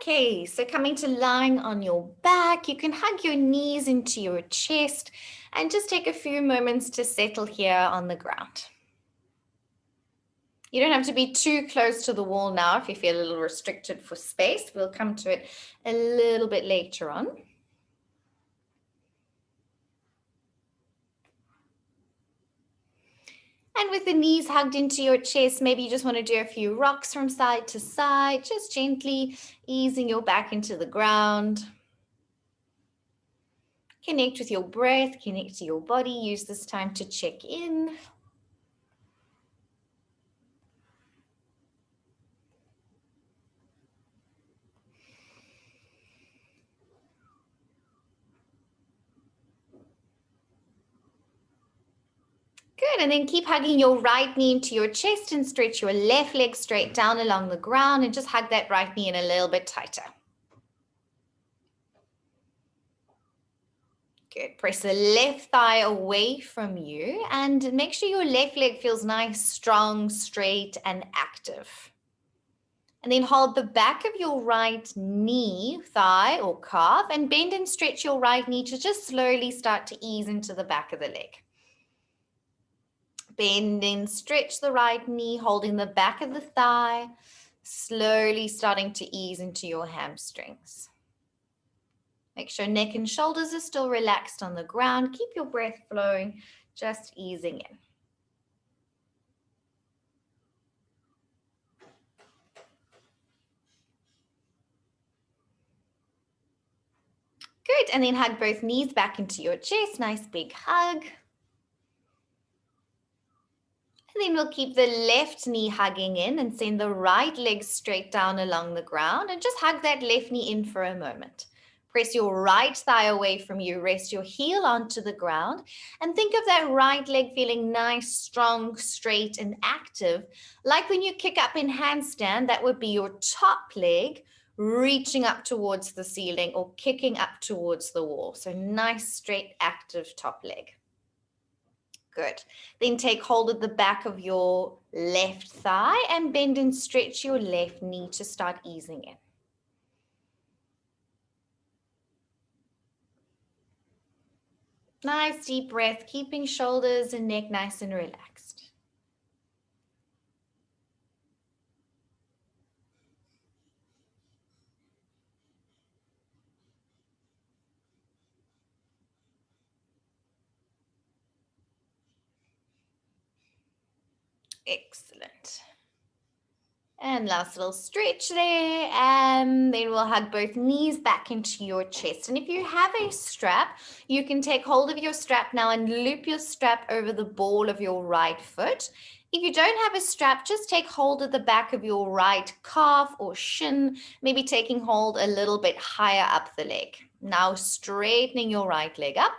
Okay, so coming to lying on your back, you can hug your knees into your chest and just take a few moments to settle here on the ground. You don't have to be too close to the wall now if you feel a little restricted for space. We'll come to it a little bit later on. And with the knees hugged into your chest, maybe you just want to do a few rocks from side to side, just gently easing your back into the ground. Connect with your breath, connect to your body. Use this time to check in. Good, and then keep hugging your right knee into your chest and stretch your left leg straight down along the ground and just hug that right knee in a little bit tighter. Good, press the left thigh away from you and make sure your left leg feels nice, strong, straight, and active. And then hold the back of your right knee, thigh or calf, and bend and stretch your right knee to just slowly start to ease into the back of the leg. Bend and stretch the right knee, holding the back of the thigh, slowly starting to ease into your hamstrings. Make sure neck and shoulders are still relaxed on the ground. Keep your breath flowing, just easing in. Good, and then hug both knees back into your chest, nice big hug. And then we'll keep the left knee hugging in and send the right leg straight down along the ground and just hug that left knee in for a moment. Press your right thigh away from you, rest your heel onto the ground, and think of that right leg feeling nice, strong, straight, and active. Like when you kick up in handstand, that would be your top leg reaching up towards the ceiling or kicking up towards the wall. So nice, straight, active top leg. Good. Then take hold of the back of your left thigh and bend and stretch your left knee to start easing in. Nice deep breath, keeping shoulders and neck nice and relaxed. Excellent. And last little stretch there, and then we'll hug both knees back into your chest. And if you have a strap, you can take hold of your strap now and loop your strap over the ball of your right foot. If you don't have a strap, just take hold of the back of your right calf or shin, maybe taking hold a little bit higher up the leg. Now straightening your right leg up.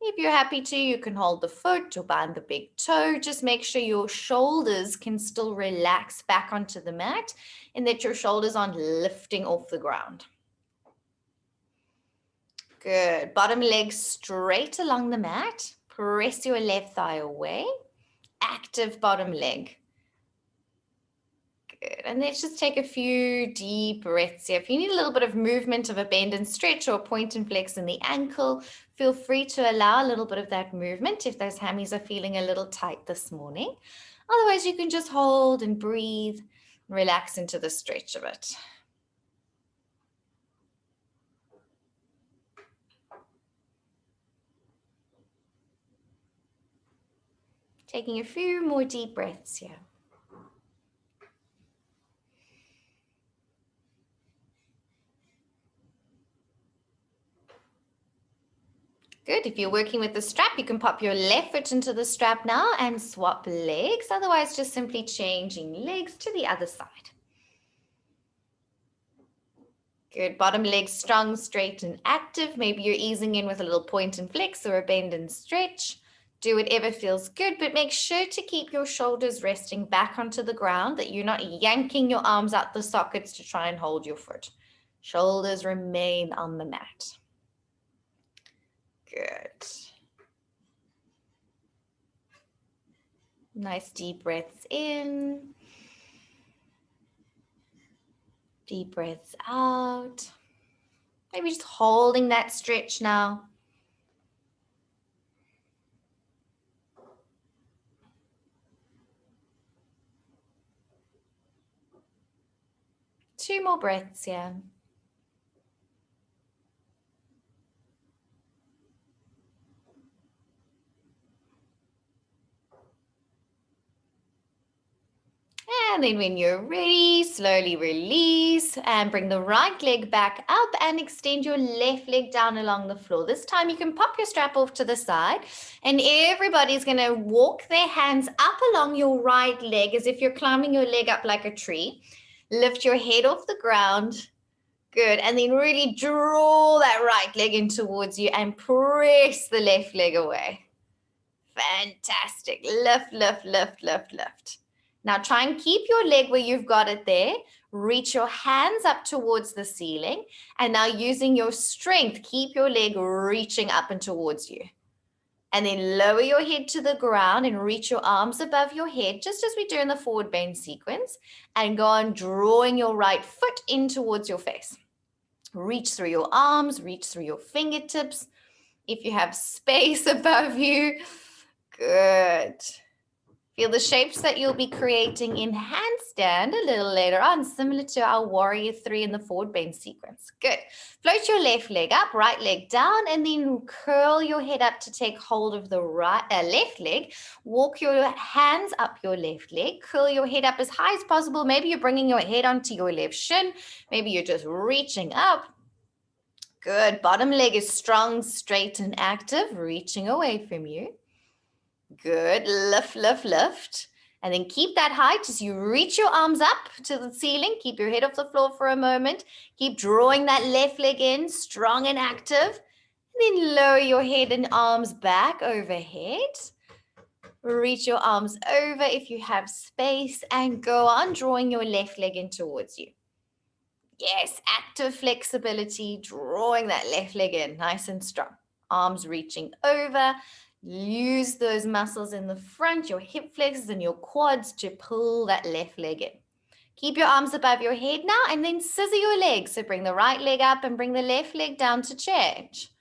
If you're happy to, you can hold the foot or bind the big toe. Just make sure your shoulders can still relax back onto the mat and that your shoulders aren't lifting off the ground. Good. Bottom leg straight along the mat. Press your left thigh away. Active bottom leg. Good. And let's just take a few deep breaths here. If you need a little bit of movement of a bend and stretch or point and flex in the ankle, feel free to allow a little bit of that movement if those hammies are feeling a little tight this morning. Otherwise, you can just hold and breathe, relax into the stretch of it. Taking a few more deep breaths here. Good. If you're working with the strap, you can pop your left foot into the strap now and swap legs. Otherwise, just simply changing legs to the other side. Good. Bottom leg strong, straight, and active. Maybe you're easing in with a little point and flex or a bend and stretch. Do whatever feels good, but make sure to keep your shoulders resting back onto the ground, that you're not yanking your arms out the sockets to try and hold your foot. Shoulders remain on the mat. Good. Nice deep breaths in. Deep breaths out. Maybe just holding that stretch now. Two more breaths here. And then when you're ready, slowly release and bring the right leg back up and extend your left leg down along the floor. This time you can pop your strap off to the side and everybody's going to walk their hands up along your right leg as if you're climbing your leg up like a tree. Lift your head off the ground. Good. And then really draw that right leg in towards you and press the left leg away. Fantastic. Lift, lift, lift, lift, lift. Now try and keep your leg where you've got it there. Reach your hands up towards the ceiling. And now using your strength, keep your leg reaching up and towards you. And then lower your head to the ground and reach your arms above your head, just as we do in the forward bend sequence. And go on drawing your right foot in towards your face. Reach through your arms, reach through your fingertips. If you have space above you, good. Feel the shapes that you'll be creating in handstand a little later on, similar to our warrior 3 in the forward bend sequence. Good. Float your left leg up, right leg down, and then curl your head up to take hold of the left leg. Walk your hands up your left leg. Curl your head up as high as possible. Maybe you're bringing your head onto your left shin. Maybe you're just reaching up. Good. Bottom leg is strong, straight, and active, reaching away from you. Good. Lift, lift, lift. And then keep that height as you reach your arms up to the ceiling. Keep your head off the floor for a moment. Keep drawing that left leg in, strong and active. And then lower your head and arms back overhead. Reach your arms over if you have space and go on drawing your left leg in towards you. Yes, active flexibility, drawing that left leg in, nice and strong. Arms reaching over. Use those muscles in the front, your hip flexors and your quads to pull that left leg in. Keep your arms above your head now and then scissor your legs. So bring the right leg up and bring the left leg down to change.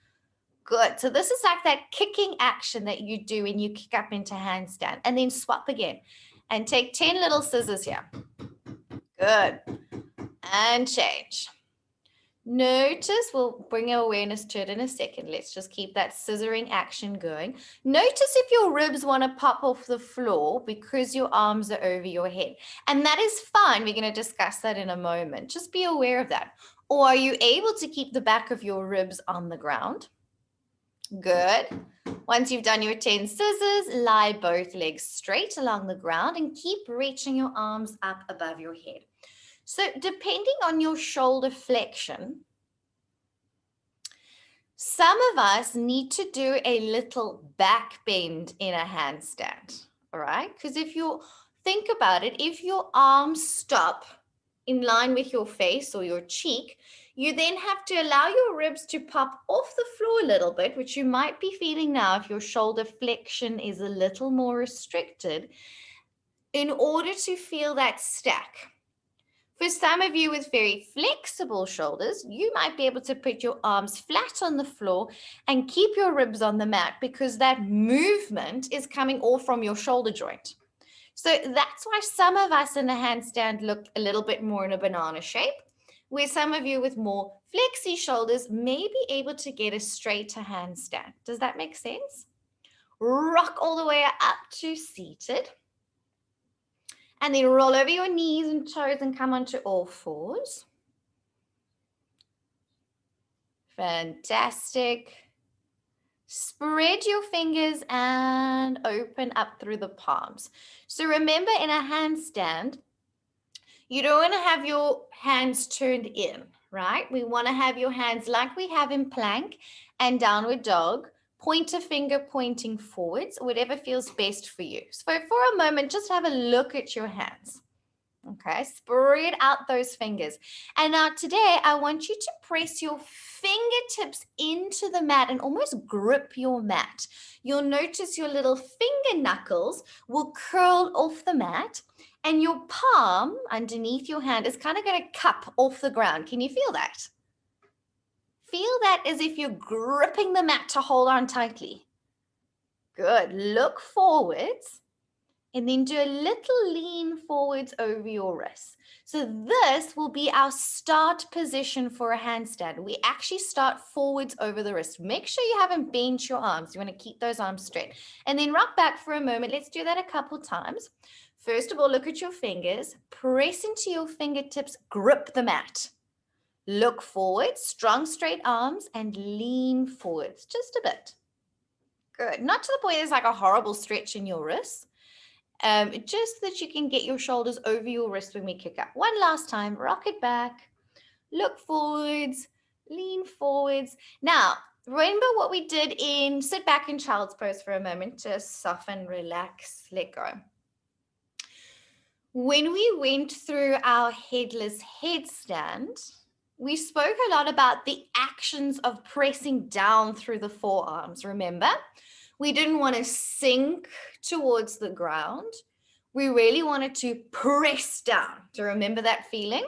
Good. So this is like that kicking action that you do when you kick up into handstand and then swap again. And take 10 little scissors here. Good. And change. Notice, we'll bring our awareness to it in a second. Let's just keep that scissoring action going. Notice if your ribs want to pop off the floor because your arms are over your head. And that is fine. We're going to discuss that in a moment. Just be aware of that. Or are you able to keep the back of your ribs on the ground? Good. Once you've done your 10 scissors, lie both legs straight along the ground and keep reaching your arms up above your head. So depending on your shoulder flexion, some of us need to do a little back bend in a handstand, all right? Because if you think about it, if your arms stop in line with your face or your cheek, you then have to allow your ribs to pop off the floor a little bit, which you might be feeling now if your shoulder flexion is a little more restricted, in order to feel that stack. For some of you with very flexible shoulders, you might be able to put your arms flat on the floor and keep your ribs on the mat because that movement is coming all from your shoulder joint. So that's why some of us in a handstand look a little bit more in a banana shape, where some of you with more flexy shoulders may be able to get a straighter handstand. Does that make sense? Rock all the way up to seated. And then roll over your knees and toes and come onto all fours. Fantastic. Spread your fingers and open up through the palms. So remember, in a handstand, you don't want to have your hands turned in, right? We want to have your hands like we have in plank and downward dog. Pointer finger pointing forwards, whatever feels best for you. So for a moment, just have a look at your hands. Okay, spread out those fingers. And now today, I want you to press your fingertips into the mat and almost grip your mat. You'll notice your little finger knuckles will curl off the mat and your palm underneath your hand is kind of going to cup off the ground. Can you feel that? Feel that as if you're gripping the mat to hold on tightly. Good. Look forwards. And then do a little lean forwards over your wrists. So this will be our start position for a handstand. We actually start forwards over the wrist. Make sure you haven't bent your arms. You want to keep those arms straight. And then rock back for a moment. Let's do that a couple times. First of all, look at your fingers. Press into your fingertips. Grip the mat. Look forward, strong straight arms, and lean forwards just a bit. Good. Not to the point there's like a horrible stretch in your wrists. Just that you can get your shoulders over your wrist when we kick up. One last time, rock it back, look forwards, lean forwards. Now, remember what we did in sit back in child's pose for a moment, just soften, relax, let go. When we went through our headless headstand, we spoke a lot about the actions of pressing down through the forearms, remember? We didn't want to sink towards the ground. We really wanted to press down. Do you remember that feeling?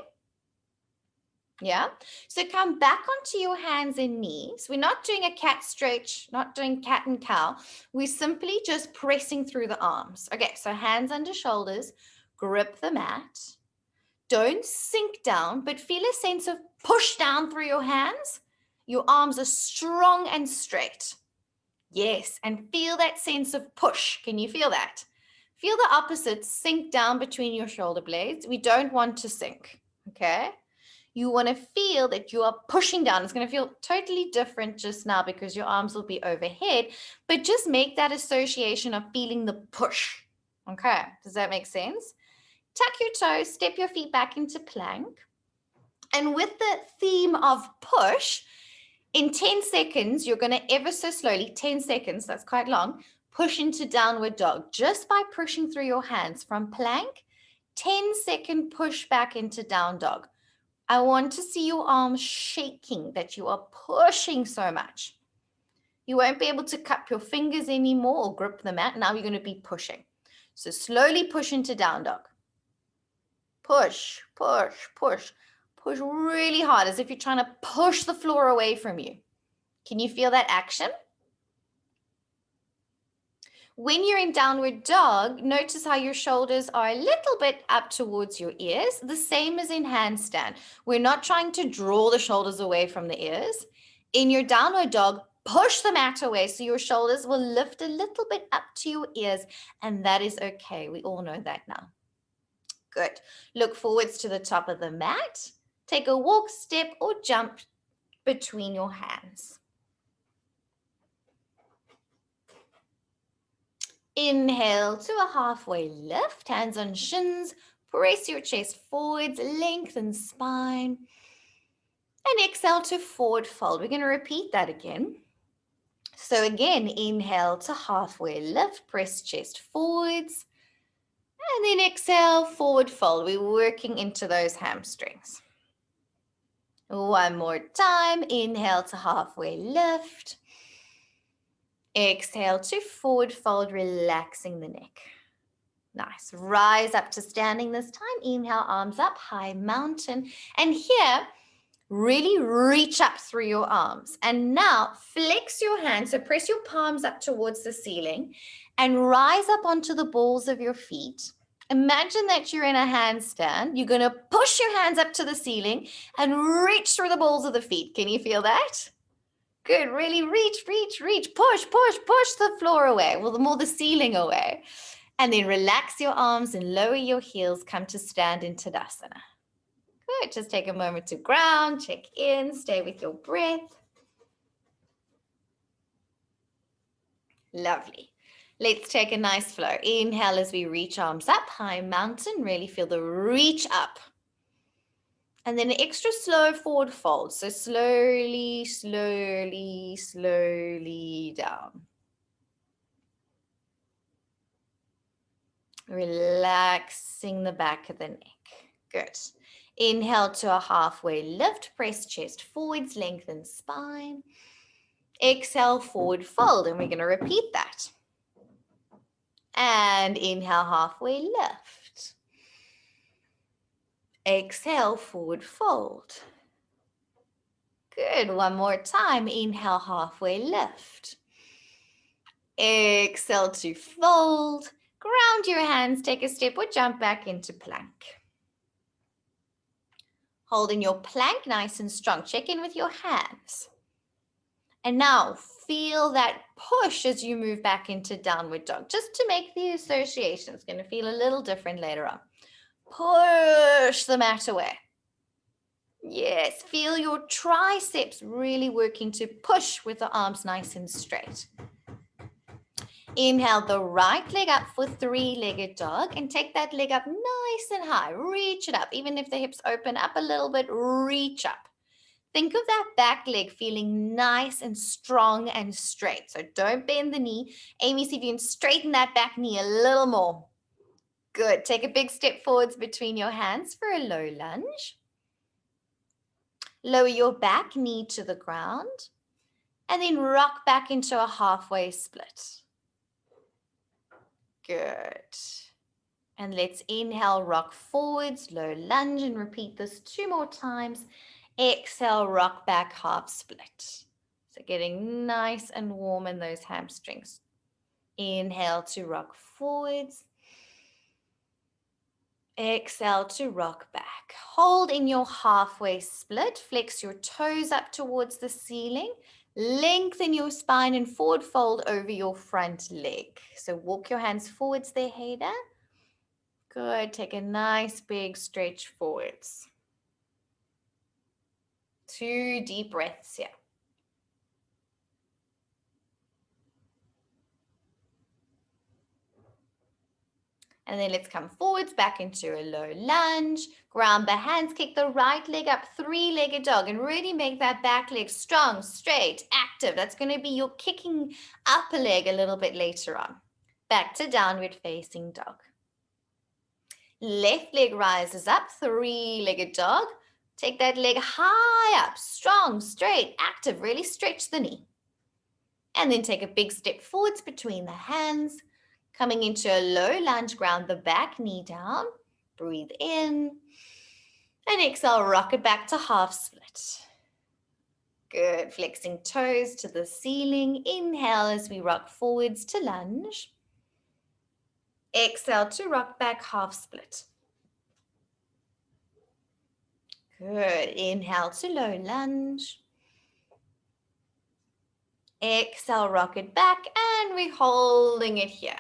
Yeah. So come back onto your hands and knees. We're not doing a cat stretch, not doing cat and cow. We're simply just pressing through the arms. Okay, so hands under shoulders, grip the mat. Don't sink down, but feel a sense of push down through your hands. Your arms are strong and straight. Yes, and feel that sense of push. Can you feel that? Feel the opposite, sink down between your shoulder blades. We don't want to sink, okay? You want to feel that you are pushing down. It's going to feel totally different just now because your arms will be overhead, but just make that association of feeling the push, okay? Does that make sense? Tuck your toes, step your feet back into plank. And with the theme of push, in 10 seconds, you're going to ever so slowly, 10 seconds, that's quite long, push into downward dog just by pushing through your hands from plank, 10-second push back into down dog. I want to see your arms shaking, that you are pushing so much. You won't be able to cup your fingers anymore or grip the mat. Now you're going to be pushing. So slowly push into down dog. Push, push, push. Push really hard as if you're trying to push the floor away from you. Can you feel that action? When you're in downward dog, notice how your shoulders are a little bit up towards your ears, the same as in handstand. We're not trying to draw the shoulders away from the ears. In your downward dog, push the mat away so your shoulders will lift a little bit up to your ears, and that is okay. We all know that now. Good. Look forwards to the top of the mat. Take a walk, step, or jump between your hands. Inhale to a halfway lift, hands on shins. Press your chest forwards, lengthen spine. And exhale to forward fold. We're going to repeat that again. So again, inhale to halfway lift, press chest forwards. And then exhale, forward fold. We're working into those hamstrings. One more time. Inhale to halfway lift. Exhale to forward fold, relaxing the neck. Nice. Rise up to standing this time. Inhale, arms up, high mountain. And here, really reach up through your arms. And now flex your hands. So press your palms up towards the ceiling and rise up onto the balls of your feet. Imagine that you're in a handstand. You're going to push your hands up to the ceiling and reach through the balls of the feet. Can you feel that? Good. Really reach, reach, reach. Push, push, push the floor away. Well, the more the ceiling away. And then relax your arms and lower your heels. Come to stand in Tadasana. Good. Just take a moment to ground, check in, stay with your breath. Lovely. Let's take a nice flow. Inhale as we reach arms up, high mountain. Really feel the reach up. And then an extra slow forward fold. So slowly, slowly, slowly down. Relaxing the back of the neck. Good. Inhale to a halfway lift, press chest forwards, lengthen spine. Exhale, forward fold, and we're going to repeat that. And inhale, halfway lift. Exhale, forward fold. Good. One more time. Inhale, halfway lift. Exhale to fold. Ground your hands, take a step or jump back into plank. Holding your plank nice and strong. Check in with your hands. And now feel that push as you move back into downward dog, just to make the association. It's going to feel a little different later on. Push the mat away. Yes, feel your triceps really working to push with the arms nice and straight. Inhale the right leg up for three-legged dog and take that leg up nice and high. Reach it up. Even if the hips open up a little bit, reach up. Think of that back leg feeling nice and strong and straight. So don't bend the knee. Amy, see if you can straighten that back knee a little more. Good. Take a big step forwards between your hands for a low lunge. Lower your back knee to the ground and then rock back into a halfway split. Good. And let's inhale, rock forwards, low lunge, and repeat this 2 more times. Exhale, rock back, half split. So getting nice and warm in those hamstrings. Inhale to rock forwards. Exhale to rock back. Hold in your halfway split. Flex your toes up towards the ceiling. Lengthen your spine and forward fold over your front leg. So walk your hands forwards there, Haida. Good. Take a nice big stretch forwards. 2 deep breaths here. And then let's come forwards back into a low lunge. Ground the hands, kick the right leg up, three-legged dog, and really make that back leg strong, straight, active. That's going to be your kicking upper leg a little bit later on. Back to downward facing dog. Left leg rises up, three-legged dog. Take that leg high up, strong, straight, active. Really stretch the knee. And then take a big step forwards between the hands. Coming into a low lunge, ground the back knee down. Breathe in. And exhale, rock it back to half split. Good. Flexing toes to the ceiling. Inhale as we rock forwards to lunge. Exhale to rock back, half split. Good. Inhale to low lunge. Exhale, rock it back, and we're holding it here.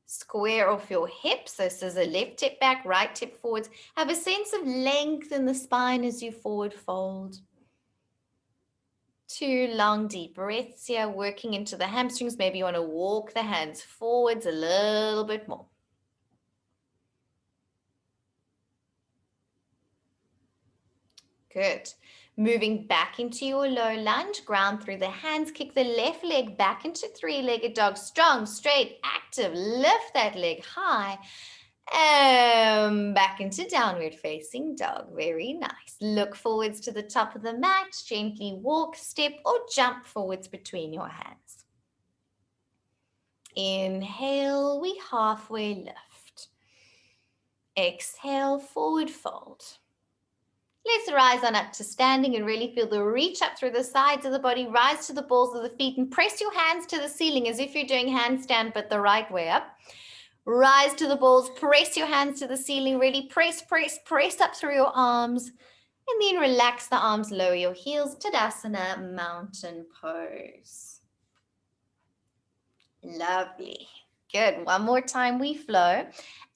Square off your hips. So scissor left hip back, right hip forwards. Have a sense of length in the spine as you forward fold. 2 long deep breaths here, working into the hamstrings. Maybe you want to walk the hands forwards a little bit more. Good. Moving back into your low lunge, ground through the hands, kick the left leg back into three-legged dog, strong, straight, active, lift that leg high, and back into downward facing dog. Very nice. Look forwards to the top of the mat, gently walk, step, or jump forwards between your hands. Inhale, we halfway lift. Exhale, forward fold. Let's rise on up to standing and really feel the reach up through the sides of the body. Rise to the balls of the feet and press your hands to the ceiling as if you're doing handstand, but the right way up. Rise to the balls, press your hands to the ceiling. Really press, press, press up through your arms. And then relax the arms, lower your heels. Tadasana, mountain pose. Lovely. Good. One more time we flow.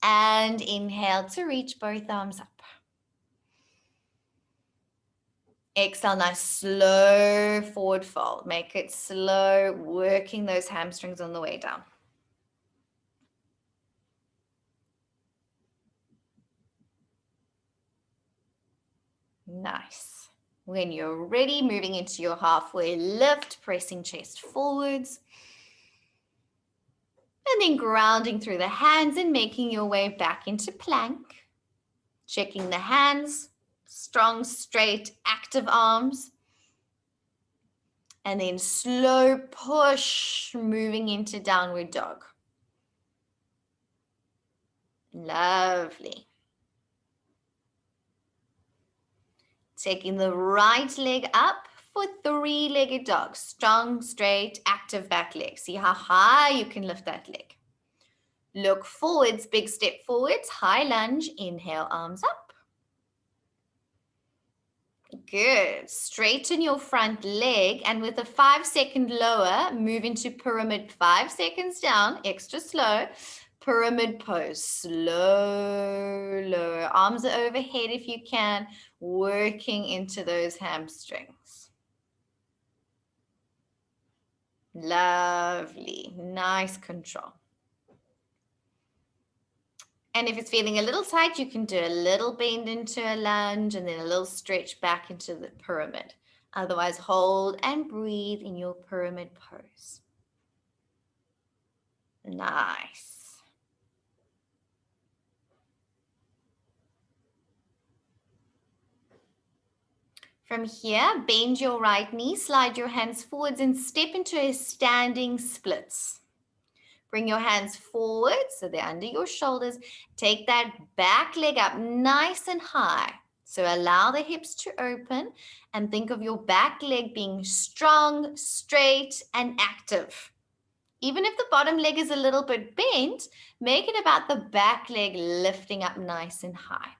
And inhale to reach both arms up. Exhale, nice slow forward fold. Make it slow, working those hamstrings on the way down. Nice. When you're ready, moving into your halfway lift, pressing chest forwards. And then grounding through the hands and making your way back into plank. Checking the hands, strong, straight, active arms. And then slow push, moving into downward dog. Lovely. Taking the right leg up for three-legged dog. Strong, straight, active back leg. See how high you can lift that leg. Look forwards, big step forwards, high lunge, inhale, arms up. Good. Straighten your front leg, and with a 5-second lower, move into pyramid. 5 seconds down, extra slow. Pyramid pose. Slow, lower. Arms are overhead if you can, working into those hamstrings. Lovely. Nice control. And if it's feeling a little tight, you can do a little bend into a lunge and then a little stretch back into the pyramid. Otherwise, hold and breathe in your pyramid pose. Nice. From here, bend your right knee, slide your hands forwards and step into a standing splits. Bring your hands forward so they're under your shoulders. Take that back leg up nice and high. So allow the hips to open and think of your back leg being strong, straight, and active. Even if the bottom leg is a little bit bent, make it about the back leg lifting up nice and high.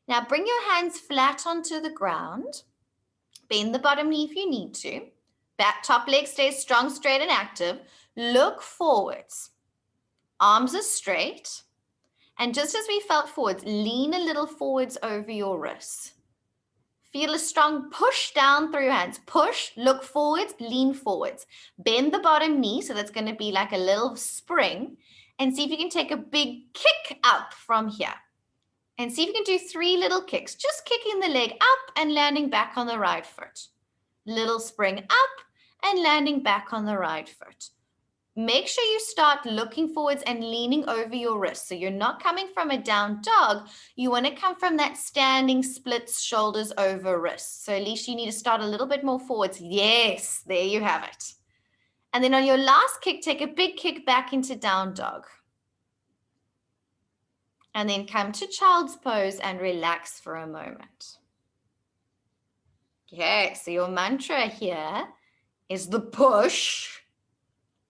Now bring your hands flat onto the ground. Bend the bottom knee if you need to. Back top leg stays strong, straight, and active. Look forwards. Arms are straight. And just as we felt forwards, lean a little forwards over your wrists. Feel a strong push down through your hands. Push, look forwards, lean forwards. Bend the bottom knee, so that's going to be like a little spring. And see if you can take a big kick up from here. And see if you can do 3 little kicks. Just kicking the leg up and landing back on the right foot. Little spring up and landing back on the right foot. Make sure you start looking forwards and leaning over your wrists. So you're not coming from a down dog. You want to come from that standing splits, shoulders over wrists. So at least you need to start a little bit more forwards. Yes, there you have it. And then on your last kick, take a big kick back into down dog. And then come to child's pose and relax for a moment. Okay, so your mantra here is the push.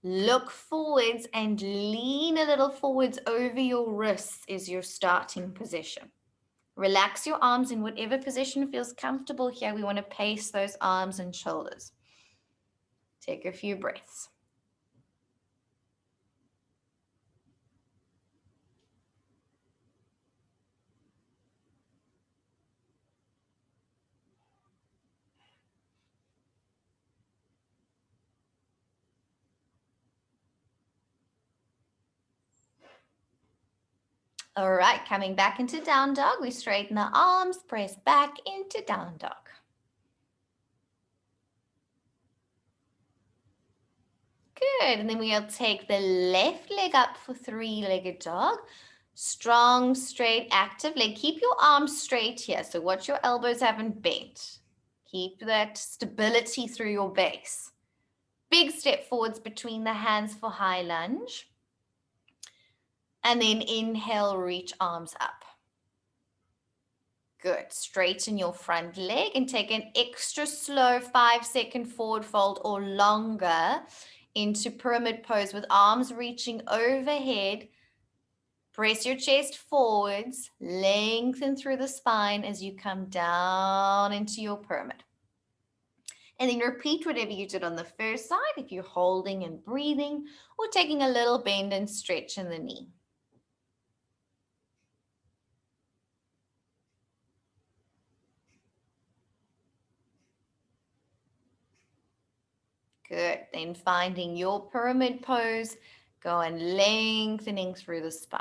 Look forwards and lean a little forwards over your wrists is your starting position. Relax your arms in whatever position feels comfortable here. We want to pace those arms and shoulders. Take a few breaths. All right, coming back into down dog, we straighten the arms, press back into down dog. Good, and then we'll take the left leg up for 3-legged dog. Strong, straight, active leg. Keep your arms straight here, so watch your elbows haven't bent. Keep that stability through your base. Big step forwards between the hands for high lunge. And then inhale, reach arms up. Good. Straighten your front leg and take an extra slow 5-second forward fold or longer into pyramid pose with arms reaching overhead. Press your chest forwards, lengthen through the spine as you come down into your pyramid. And then repeat whatever you did on the first side if you're holding and breathing or taking a little bend and stretch in the knee. Good. Then finding your pyramid pose, go and lengthening through the spine.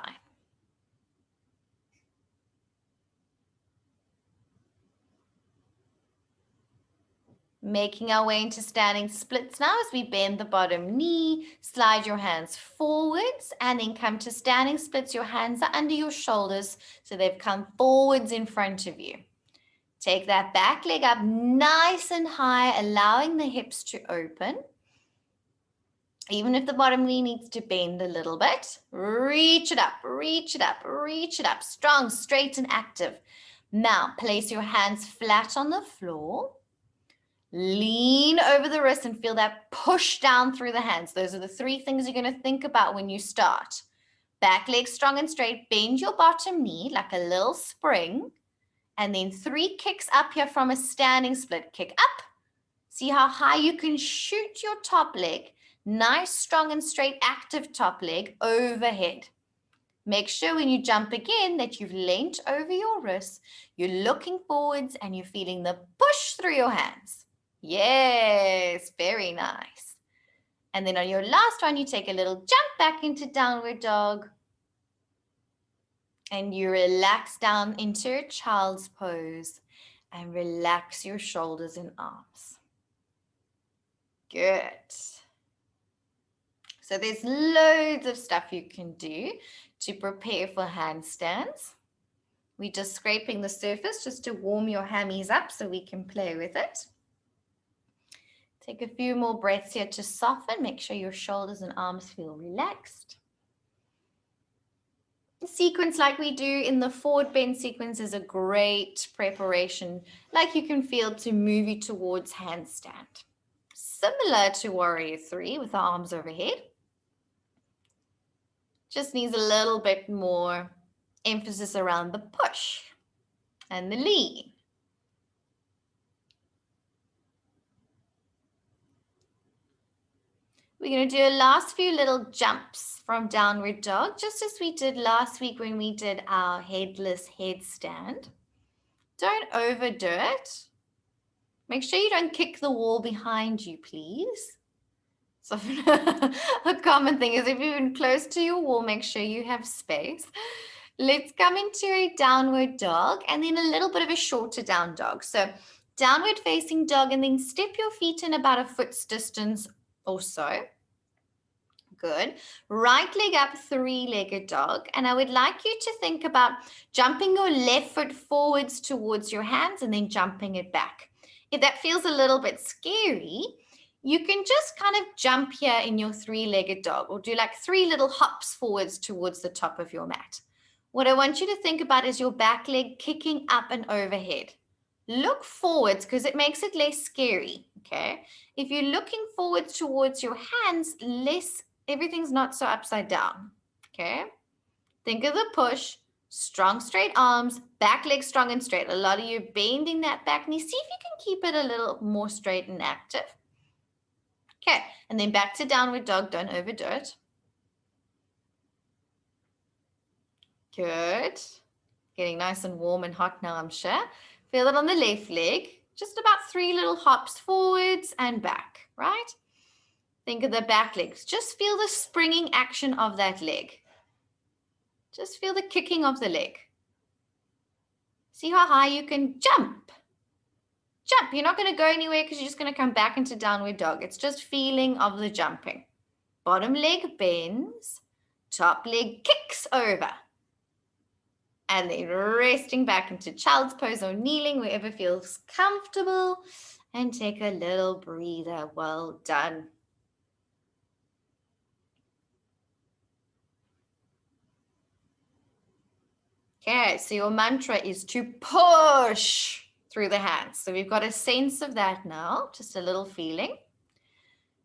Making our way into standing splits now as we bend the bottom knee, slide your hands forwards, and then come to standing splits. Your hands are under your shoulders, so they've come forwards in front of you. Take that back leg up nice and high, allowing the hips to open. Even if the bottom knee needs to bend a little bit, reach it up, reach it up, reach it up. Strong, straight, and active. Now, place your hands flat on the floor. Lean over the wrist and feel that push down through the hands. Those are the three things you're going to think about when you start. Back leg strong and straight. Bend your bottom knee like a little spring. And then 3 kicks up here from a standing split. Kick up. See how high you can shoot your top leg. Nice, strong and straight, active top leg overhead. Make sure when you jump again that you've leant over your wrists, you're looking forwards and you're feeling the push through your hands. Yes, very nice. And then on your last one, you take a little jump back into downward dog. And you relax down into a child's pose and relax your shoulders and arms. Good. So there's loads of stuff you can do to prepare for handstands. We're just scraping the surface just to warm your hammies up so we can play with it. Take a few more breaths here to soften. Make sure your shoulders and arms feel relaxed. A sequence like we do in the forward bend sequence is a great preparation, like you can feel, to move you towards handstand. Similar to Warrior 3 with the arms overhead. Just needs a little bit more emphasis around the push and the lean. We're going to do a last few little jumps from downward dog, just as we did last week when we did our headless headstand. Don't overdo it. Make sure you don't kick the wall behind you, please. So a common thing is if you're even close to your wall, make sure you have space. Let's come into a downward dog and then a little bit of a shorter down dog. So downward facing dog, and then step your feet in about a foot's distance or so. Good. Right leg up, 3-legged dog. And I would like you to think about jumping your left foot forwards towards your hands and then jumping it back. If that feels a little bit scary, you can just kind of jump here in your 3-legged dog, or do like 3 little hops forwards towards the top of your mat. What I want you to think about is your back leg kicking up and overhead. Look forwards because it makes it less scary, okay? If you're looking forwards towards your hands, everything's not so upside down, okay? Think of the push, strong straight arms, back leg strong and straight. A lot of you bending that back knee. See if you can keep it a little more straight and active. Okay, and then back to downward dog. Don't overdo it. Good. Getting nice and warm and hot now, I'm sure. Feel it on the left leg. Just about 3 little hops forwards and back, right? Think of the back legs. Just feel the springing action of that leg. Just feel the kicking of the leg. See how high you can jump. Jump. You're not going to go anywhere because you're just going to come back into downward dog. It's just feeling of the jumping. Bottom leg bends. Top leg kicks over. And then resting back into child's pose or kneeling, wherever feels comfortable. And take a little breather. Well done. Okay, so your mantra is to push through the hands. So we've got a sense of that now, just a little feeling.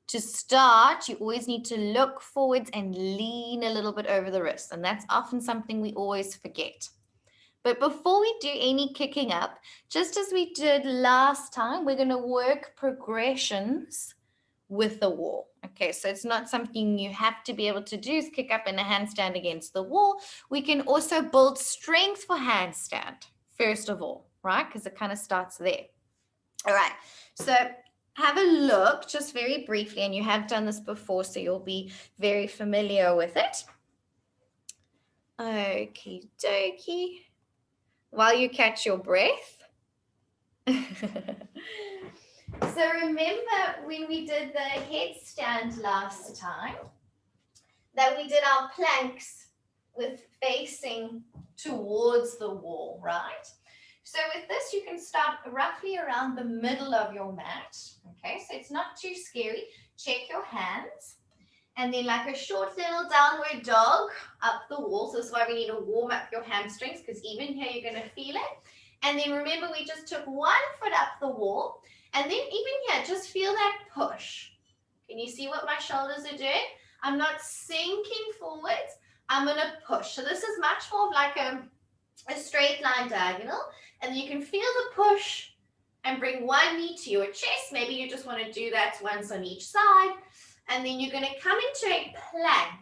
To start, you always need to look forwards and lean a little bit over the wrist. And that's often something we always forget. But before we do any kicking up, just as we did last time, we're going to work progressions with the wall. Okay, so it's not something you have to be able to do is kick up in a handstand against the wall. We can also build strength for handstand, first of all, right? Because it kind of starts there. All right, so have a look just very briefly, and you have done this before, so you'll be very familiar with it. Okie dokie. While you catch your breath. So remember when we did the headstand last time, that we did our planks with facing towards the wall, right? So with this, you can start roughly around the middle of your mat, okay? So it's not too scary. Check your hands. And then like a short little downward dog up the wall. So this is why we need to warm up your hamstrings, because even here you're going to feel it. And then remember, we just took 1 foot up the wall. And then even here, just feel that push. Can you see what my shoulders are doing? I'm not sinking forwards. I'm going to push. So this is much more of like a straight line diagonal. And then you can feel the push and bring one knee to your chest. Maybe you just want to do that once on each side. And then you're going to come into a plank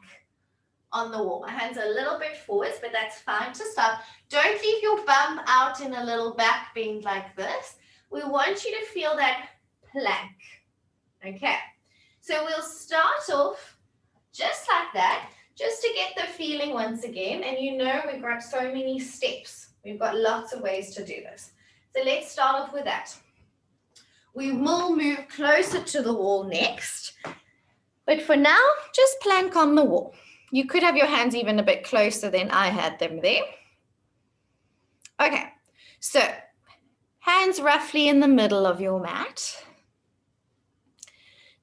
on the wall. My hands are a little bit forwards, but that's fine to start. Don't leave your bum out in a little back bend like this. We want you to feel that plank. Okay. So we'll start off just like that, just to get the feeling once again. And you know we've got so many steps. We've got lots of ways to do this. So let's start off with that. We will move closer to the wall next. But for now, just plank on the wall. You could have your hands even a bit closer than I had them there. Okay, so hands roughly in the middle of your mat.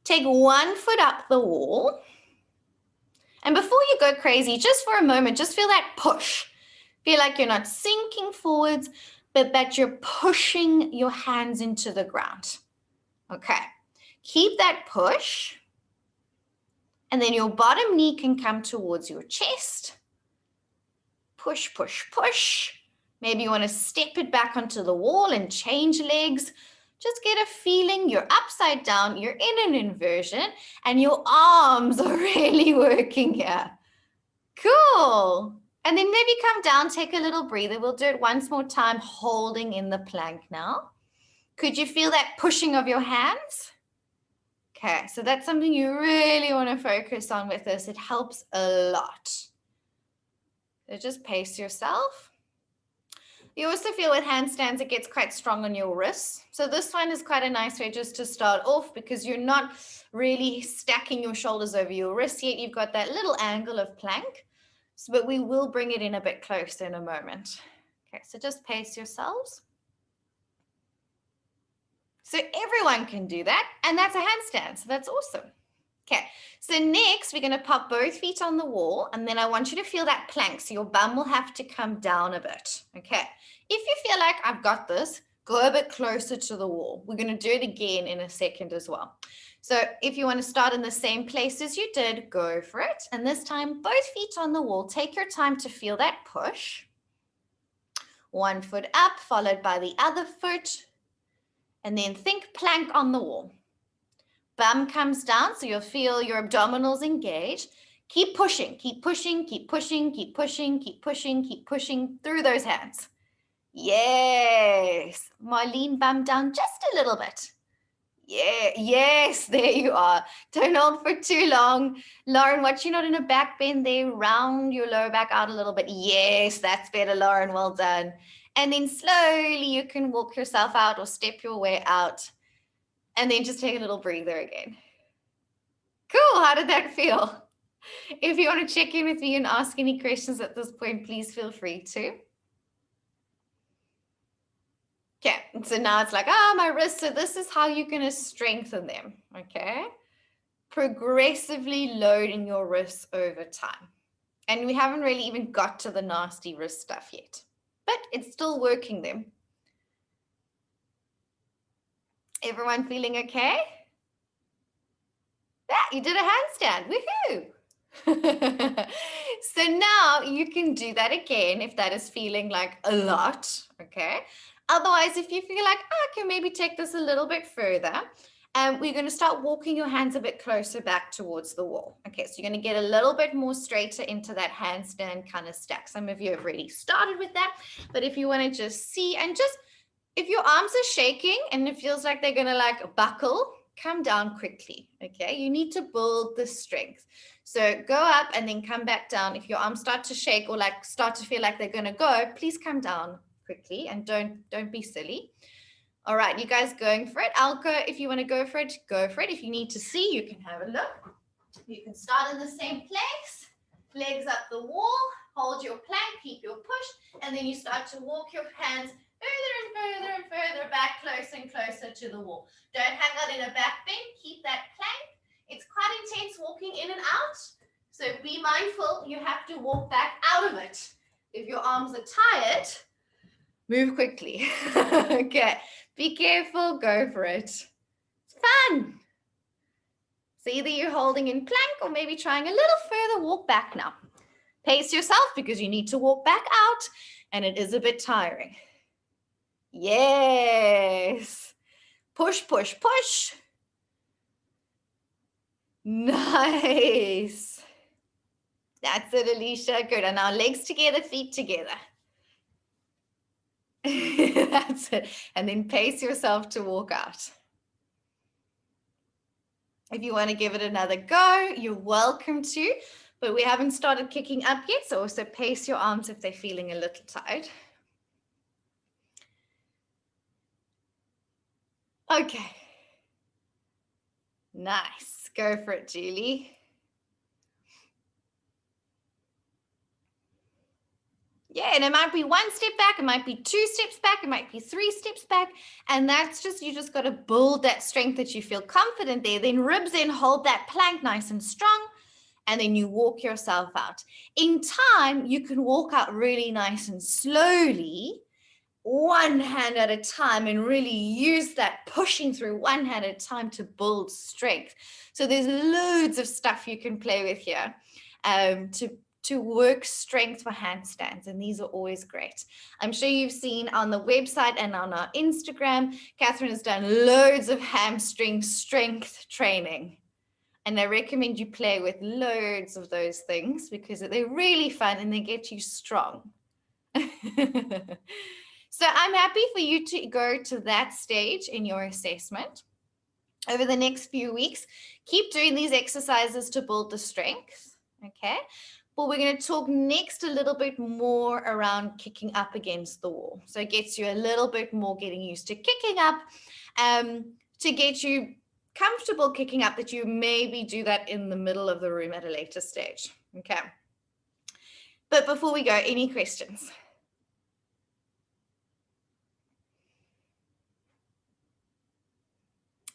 Take 1 foot up the wall. And before you go crazy, just for a moment, just feel that push. Feel like you're not sinking forwards, but that you're pushing your hands into the ground. Okay, keep that push. And then your bottom knee can come towards your chest. Push, push, push. Maybe you want to step it back onto the wall and change legs. Just get a feeling you're upside down, you're in an inversion, and your arms are really working here. Cool. And then maybe come down, take a little breather. We'll do it once more time, holding in the plank now. Could you feel that pushing of your hands? Okay, so that's something you really want to focus on with this. It helps a lot. So just pace yourself. You also feel with handstands, it gets quite strong on your wrists. So this one is quite a nice way just to start off, because you're not really stacking your shoulders over your wrists yet. You've got that little angle of plank, but we will bring it in a bit closer in a moment. Okay, so just pace yourselves. So everyone can do that, and that's a handstand, so that's awesome. Okay, so next we're going to pop both feet on the wall, and then I want you to feel that plank, so your bum will have to come down a bit. Okay, if you feel like I've got this, go a bit closer to the wall. We're going to do it again in a second as well. So if you want to start in the same place as you did, go for it. And this time, both feet on the wall. Take your time to feel that push. 1 foot up, followed by the other foot. And then think plank on the wall. Bum comes down, so you'll feel your abdominals engage. Keep pushing, keep pushing, keep pushing, keep pushing, keep pushing, keep pushing through those hands. Yes. Marlene, bum down just a little bit. Yeah, yes, there you are. Don't hold for too long. Lauren, watch you not in a back bend there. Round your lower back out a little bit. Yes, that's better, Lauren. Well done. And then slowly you can walk yourself out or step your way out. And then just take a little breather again. Cool. How did that feel? If you want to check in with me and ask any questions at this point, please feel free to. Okay, so now it's like, my wrists. So this is how you're going to strengthen them, okay? Progressively loading your wrists over time. And we haven't really even got to the nasty wrist stuff yet, but it's still working them. Everyone feeling okay? Yeah, you did a handstand. Woohoo! So now you can do that again if that is feeling like a lot, okay? Otherwise, if you feel like, I can maybe take this a little bit further, we're going to start walking your hands a bit closer back towards the wall. Okay, so you're going to get a little bit more straighter into that handstand kind of stack. Some of you have already started with that, but if you want to just see, and just if your arms are shaking and it feels like they're going to like buckle, come down quickly, okay? You need to build the strength. So go up and then come back down. If your arms start to shake or like start to feel like they're going to go, please come down quickly and don't be silly. All right, you guys going for it? I'll go. If you want to go for it, go for it. If you need to see, you can have a look. You can start in the same place, legs up the wall, hold your plank, keep your push, and then you start to walk your hands further and further and further back, closer and closer to the wall. Don't hang out in a back bend, keep that plank. It's quite intense walking in and out, so be mindful you have to walk back out of it. If your arms are tired, move quickly. Okay, be careful, go for it. It's fun. So either you're holding in plank or maybe trying a little further walk back now. Pace yourself because you need to walk back out and it is a bit tiring. Yes. Push, push, push. Nice. That's it, Alicia. Good. And now legs together, feet together. That's it. And then pace yourself to walk out. If you want to give it another go, you're welcome to, but we haven't started kicking up yet, so also pace your arms if they're feeling a little tired. Okay. Nice. Go for it, Julie. Yeah, and it might be 1 step back, it might be 2 steps back, it might be 3 steps back, and that's just, you just got to build that strength that you feel confident there. Then ribs in, hold that plank nice and strong, and then you walk yourself out. In time, you can walk out really nice and slowly, one hand at a time, and really use that pushing through one hand at a time to build strength. So there's loads of stuff you can play with here to work strength for handstands, and these are always great. I'm sure you've seen on the website and on our Instagram, Catherine has done loads of hamstring strength training, and I recommend you play with loads of those things because they're really fun and they get you strong. So I'm happy for you to go to that stage in your assessment. Over the next few weeks, keep doing these exercises to build the strength, okay? But we're going to talk next a little bit more around kicking up against the wall. So it gets you a little bit more getting used to kicking up, to get you comfortable kicking up, that you maybe do that in the middle of the room at a later stage, okay? But before we go, any questions?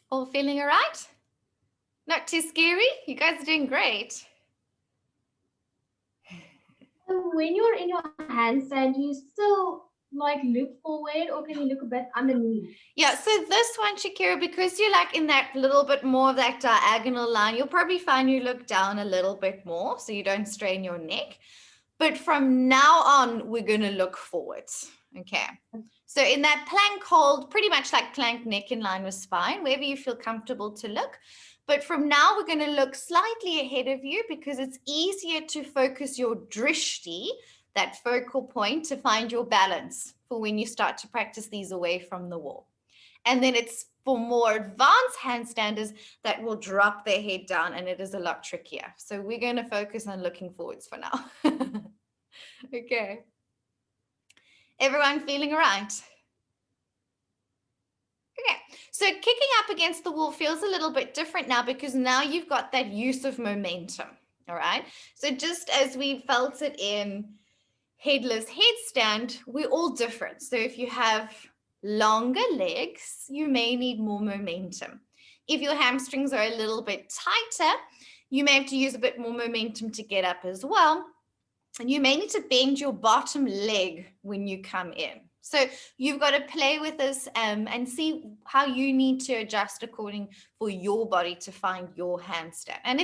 All feeling all right? Not too scary? You guys are doing great. When you're in your handstand, do you still like look forward or can you look a bit underneath? Yeah, so this one, Shakira, because you're like in that little bit more of that diagonal line, you'll probably find you look down a little bit more so you don't strain your neck. But from now on, we're going to look forwards. Okay. So in that plank hold, pretty much like plank neck in line with spine, wherever you feel comfortable to look. But from now, we're going to look slightly ahead of you because it's easier to focus your drishti, that focal point, to find your balance for when you start to practice these away from the wall. And then it's for more advanced handstanders that will drop their head down, and it is a lot trickier. So we're going to focus on looking forwards for now. Okay. Everyone feeling all right? Okay, so kicking up against the wall feels a little bit different now because now you've got that use of momentum, all right? So just as we felt it in headless headstand, we're all different. So if you have longer legs, you may need more momentum. If your hamstrings are a little bit tighter, you may have to use a bit more momentum to get up as well. And you may need to bend your bottom leg when you come in. So you've got to play with this and see how you need to adjust according for your body to find your handstand. And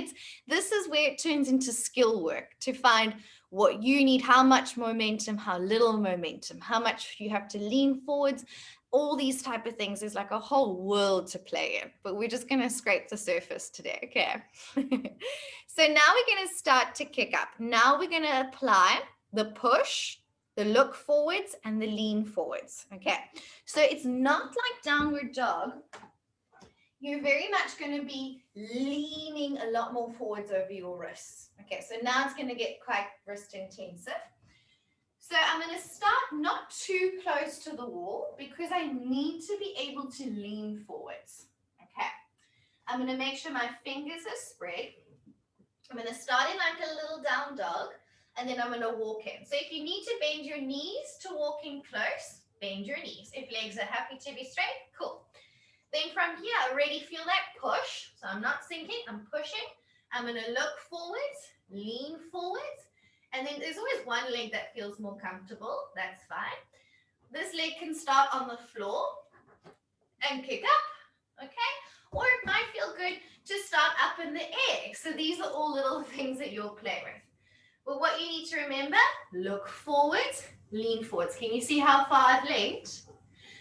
this is where it turns into skill work to find what you need, how much momentum, how little momentum, how much you have to lean forwards. All these type of things is like a whole world to play in, but we're just going to scrape the surface today, okay? So now we're going to start to kick up. Now we're going to apply the push, the look forwards, and the lean forwards, okay? So it's not like downward dog. You're very much going to be leaning a lot more forwards over your wrists. Okay, so now it's going to get quite wrist intensive. So I'm going to start not too close to the wall because I need to be able to lean forwards. Okay. I'm going to make sure my fingers are spread. I'm going to start in like a little down dog, and then I'm going to walk in. So if you need to bend your knees to walk in close, bend your knees. If legs are happy to be straight, cool. Then from here, already feel that push. So I'm not sinking, I'm pushing. I'm going to look forwards, lean forwards. And then there's always one leg that feels more comfortable. That's fine. This leg can start on the floor and kick up, okay? Or it might feel good to start up in the air. So these are all little things that you'll play with. But what you need to remember, look forwards, lean forwards. Can you see how far I've leaned?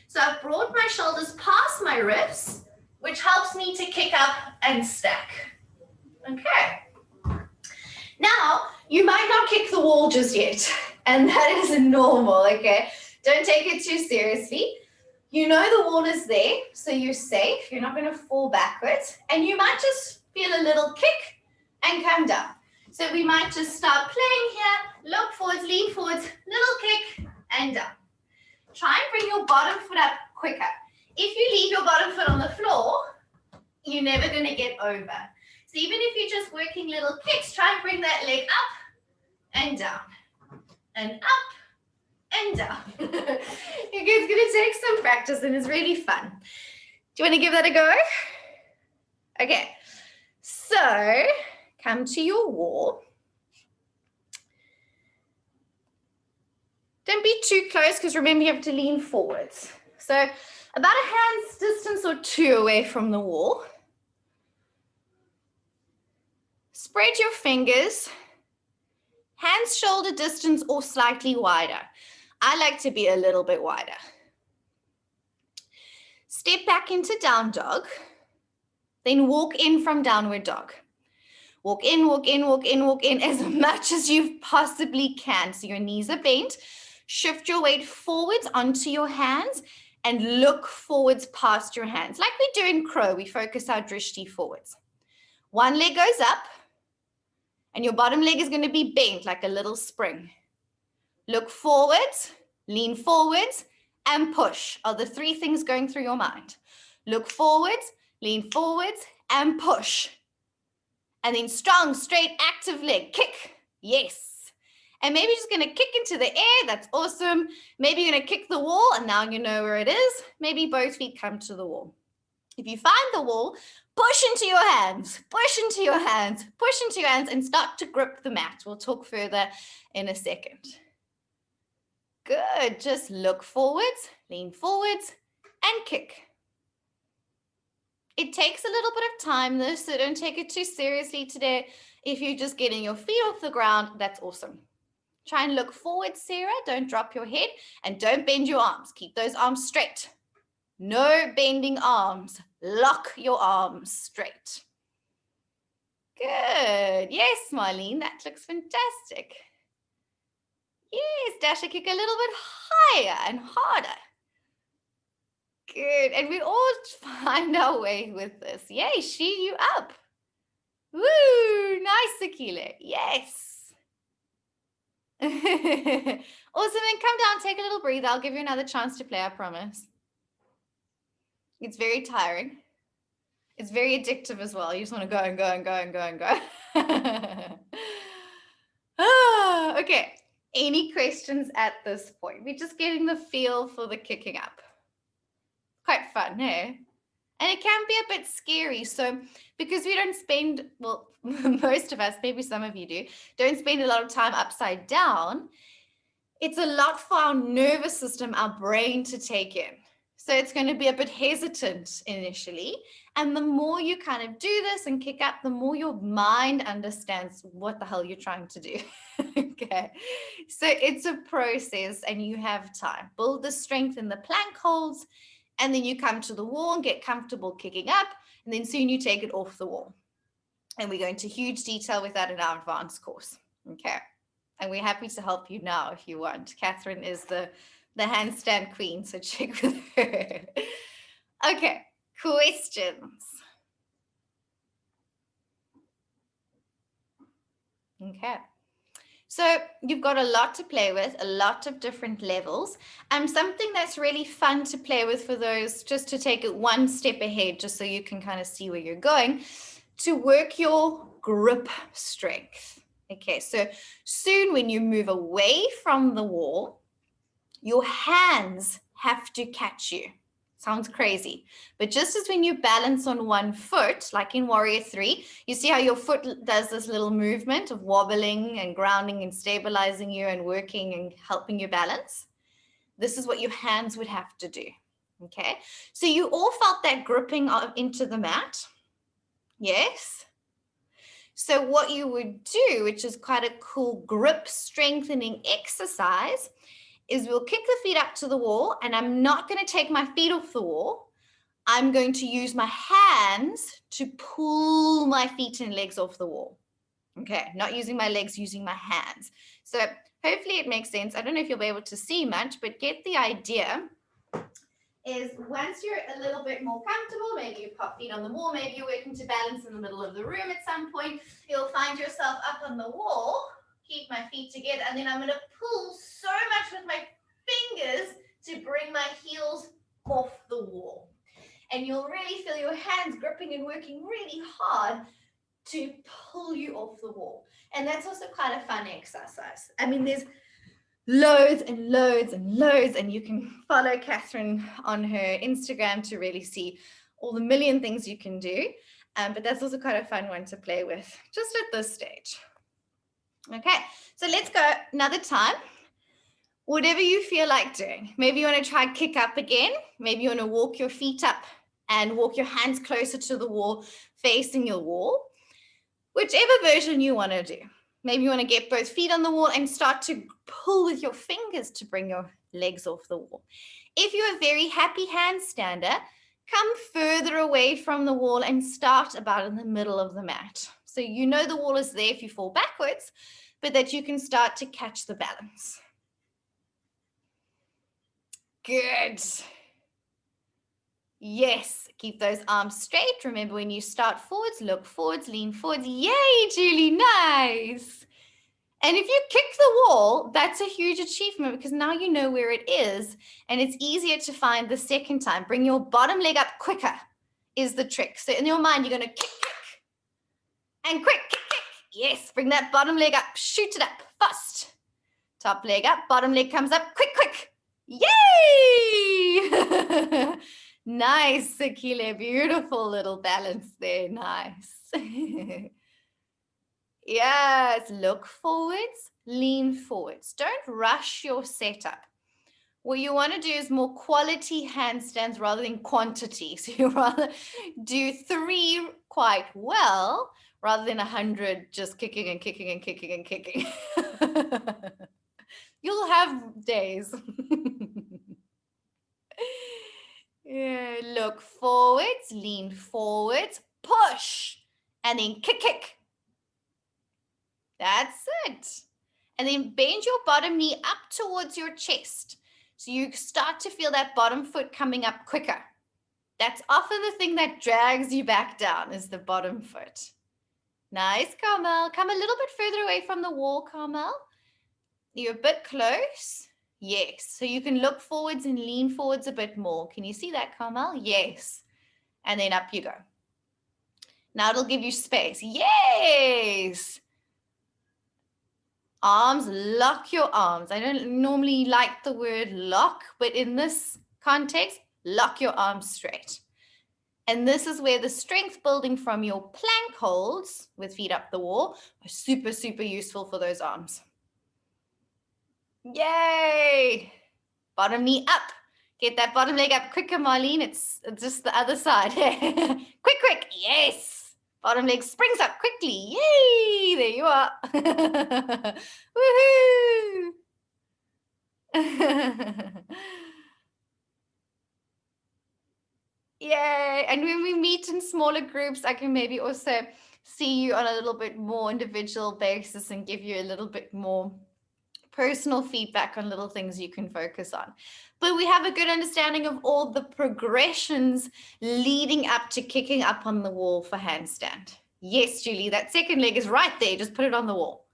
So I've brought my shoulders past my ribs, which helps me to kick up and stack. Okay. Now, you might not kick the wall just yet, and that is normal, okay? Don't take it too seriously. You know the wall is there, so you're safe. You're not going to fall backwards, and you might just feel a little kick and come down. So we might just start playing here, look forwards, lean forwards, little kick, and down. Try and bring your bottom foot up quicker. If you leave your bottom foot on the floor, you're never going to get over. So even if you're just working little kicks, try and bring that leg up and down, and up and down. It's going to take some practice and it's really fun. Do you want to give that a go? Okay, so come to your wall. Don't be too close because remember you have to lean forwards. So about a hand's distance or two away from the wall. Spread your fingers, hands shoulder distance or slightly wider. I like to be a little bit wider. Step back into down dog, then walk in from downward dog. Walk in, walk in, walk in, walk in as much as you possibly can. So your knees are bent. Shift your weight forwards onto your hands and look forwards past your hands. Like we do in crow, we focus our drishti forwards. One leg goes up and your bottom leg is going to be bent like a little spring. Look forwards, lean forwards, and push are the three things going through your mind. Look forwards, lean forwards, and push. And then strong, straight, active leg, kick. Yes. And maybe just going to kick into the air. That's awesome. Maybe you're going to kick the wall and now you know where it is. Maybe both feet come to the wall. If you find the wall, push into your hands, push into your hands, push into your hands and start to grip the mat. We'll talk further in a second. Good. Just look forwards, lean forwards, and kick. It takes a little bit of time though, so don't take it too seriously today. If you're just getting your feet off the ground, that's awesome. Try and look forward, Sarah. Don't drop your head and don't bend your arms. Keep those arms straight. No bending arms. Lock your arms straight. Good. Yes, Marlene, that looks fantastic. Yes, Dasha, kick a little bit higher and harder. Good. And we all find our way with this. Yay, she you up. Woo, nice, Akile. Yes. Awesome. And come down, take a little breathe. I'll give you another chance to play, I promise. It's very tiring. It's very addictive as well. You just want to go and go and go and go and go. Okay. Any questions at this point? We're just getting the feel for the kicking up. Quite fun, hey? And it can be a bit scary. So because we don't spend, well, most of us, maybe some of you do, don't spend a lot of time upside down, it's a lot for our nervous system, our brain to take in. So it's going to be a bit hesitant initially. And the more you kind of do this and kick up, the more your mind understands what the hell you're trying to do. Okay. So it's a process and you have time. Build the strength in the plank holds. And then you come to the wall and get comfortable kicking up. And then soon you take it off the wall. And we go into huge detail with that in our advanced course. Okay. And we're happy to help you now if you want. Catherine is the handstand queen, so check with her. Okay, questions. Okay. So you've got a lot to play with, a lot of different levels. Something that's really fun to play with for those, just to take it one step ahead, just so you can kind of see where you're going, to work your grip strength. Okay, so soon when you move away from the wall, your hands have to catch you. Sounds crazy. But just as when you balance on one foot, like in Warrior 3, you see how your foot does this little movement of wobbling and grounding and stabilizing you and working and helping you balance? This is what your hands would have to do. Okay. So you all felt that gripping into the mat. Yes. So what you would do, which is quite a cool grip strengthening exercise, is we'll kick the feet up to the wall, and I'm not going to take my feet off the wall. I'm going to use my hands to pull my feet and legs off the wall. Okay, not using my legs, using my hands. So hopefully it makes sense. I don't know if you'll be able to see much, but get the idea. Is once you're a little bit more comfortable, maybe you pop feet on the wall, maybe you're working to balance in the middle of the room at some point, you'll find yourself up on the wall, keep my feet together, and then I'm going to pull so much with my fingers to bring my heels off the wall. And you'll really feel your hands gripping and working really hard to pull you off the wall. And that's also quite a fun exercise. I mean, there's loads and loads and loads, and you can follow Catherine on her Instagram to really see all the million things you can do. But that's also quite a fun one to play with just at this stage. Okay, so let's go another time. Whatever you feel like doing. Maybe you want to try kick up again. Maybe you want to walk your feet up and walk your hands closer to the wall, facing your wall. Whichever version you want to do. Maybe you want to get both feet on the wall and start to pull with your fingers to bring your legs off the wall. If you're a very happy handstander, come further away from the wall and start about in the middle of the mat. So you know the wall is there if you fall backwards, but that you can start to catch the balance. Good. Yes, keep those arms straight. Remember, when you start forwards, look forwards, lean forwards. Yay, Julie, nice. And if you kick the wall, that's a huge achievement because now you know where it is and it's easier to find the second time. Bring your bottom leg up quicker is the trick. So in your mind, you're going to kick, and quick, kick. Yes, bring that bottom leg up, shoot it up fast. Top leg up, bottom leg comes up, quick. Yay! Nice, Akile. Beautiful little balance there. Nice. Yes, look forwards, lean forwards. Don't rush your setup. What you want to do is more quality handstands rather than quantity. So you rather do 3 quite well rather than 100 just kicking and kicking and kicking and kicking. You'll have days. Yeah, look forwards, lean forwards, push, and then kick. That's it. And then bend your bottom knee up towards your chest. So you start to feel that bottom foot coming up quicker. That's often the thing that drags you back down is the bottom foot. Nice, Carmel. Come a little bit further away from the wall, Carmel. You're a bit close. Yes. So you can look forwards and lean forwards a bit more. Can you see that, Carmel? Yes. And then up you go. Now it'll give you space. Yes. Arms, lock your arms. I don't normally like the word lock, but in this context, lock your arms straight. And this is where the strength building from your plank holds with feet up the wall are super, super useful for those arms. Yay! Bottom knee up. Get that bottom leg up quicker, Marlene. It's just the other side. Quick. Yes. Bottom leg springs up quickly. Yay! There you are. Woohoo! Yay. And when we meet in smaller groups, I can maybe also see you on a little bit more individual basis and give you a little bit more personal feedback on little things you can focus on. But we have a good understanding of all the progressions leading up to kicking up on the wall for handstand. Yes, Julie, that second leg is right there. Just put it on the wall.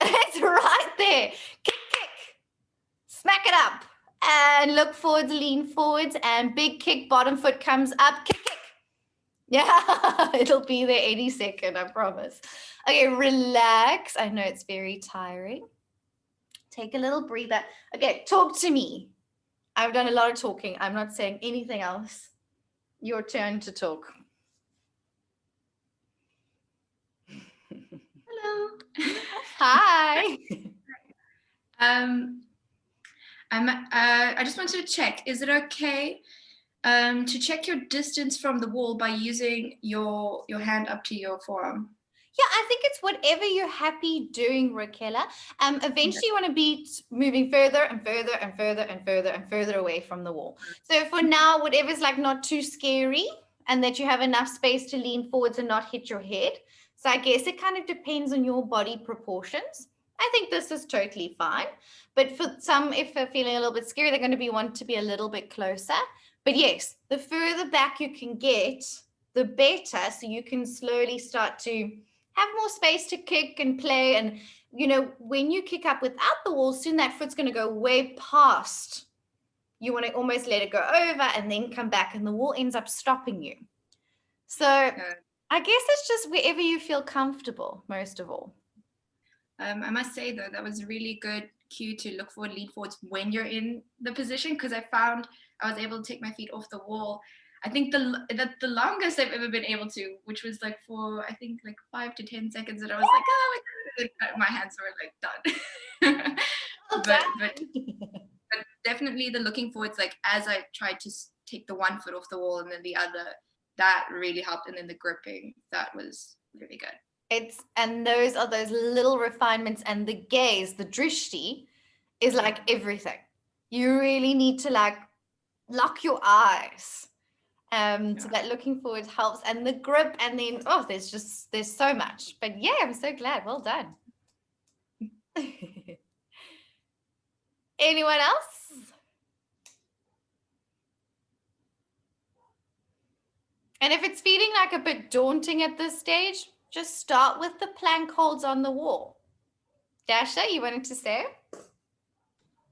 It's right there. Kick, kick. Smack it up. And look forwards, lean forwards, and big kick, bottom foot comes up, kick, kick. Yeah, it'll be there any second, I promise. Okay, relax. I know it's very tiring. Take a little breather. Okay, talk to me. I've done a lot of talking. I'm not saying anything else. Your turn to talk. Hello. Hi. Um, I just wanted to check, is it okay to check your distance from the wall by using your hand up to your forearm? Yeah, I think it's whatever you're happy doing, Raquela. Eventually, you want to be moving further and further and further and further and further away from the wall. So for now, whatever's like not too scary and that you have enough space to lean forwards and not hit your head. So I guess it kind of depends on your body proportions. I think this is totally fine. But for some, if they're feeling a little bit scary, they're going to want to be a little bit closer. But yes, the further back you can get, the better. So you can slowly start to have more space to kick and play. And, when you kick up without the wall, soon that foot's going to go way past. You want to almost let it go over and then come back, and the wall ends up stopping you. So I guess it's just wherever you feel comfortable, most of all. I must say, though, that was a really good cue to look forward, lean forwards when you're in the position, because I found I was able to take my feet off the wall. I think the longest I've ever been able to, which was like for I think like 5 to 10 seconds, and I was like, oh, my hands were like done. but definitely the looking forwards, like as I tried to take the one foot off the wall and then the other, that really helped. And then the gripping, that was really good. And those are those little refinements, and the gaze, the drishti, is like everything. You really need to like lock your eyes. So that looking forward helps, and the grip, and then there's so much. But yeah, I'm so glad. Well done. Anyone else? And if it's feeling like a bit daunting at this stage, just start with the plank holds on the wall. Dasha, you wanted to say?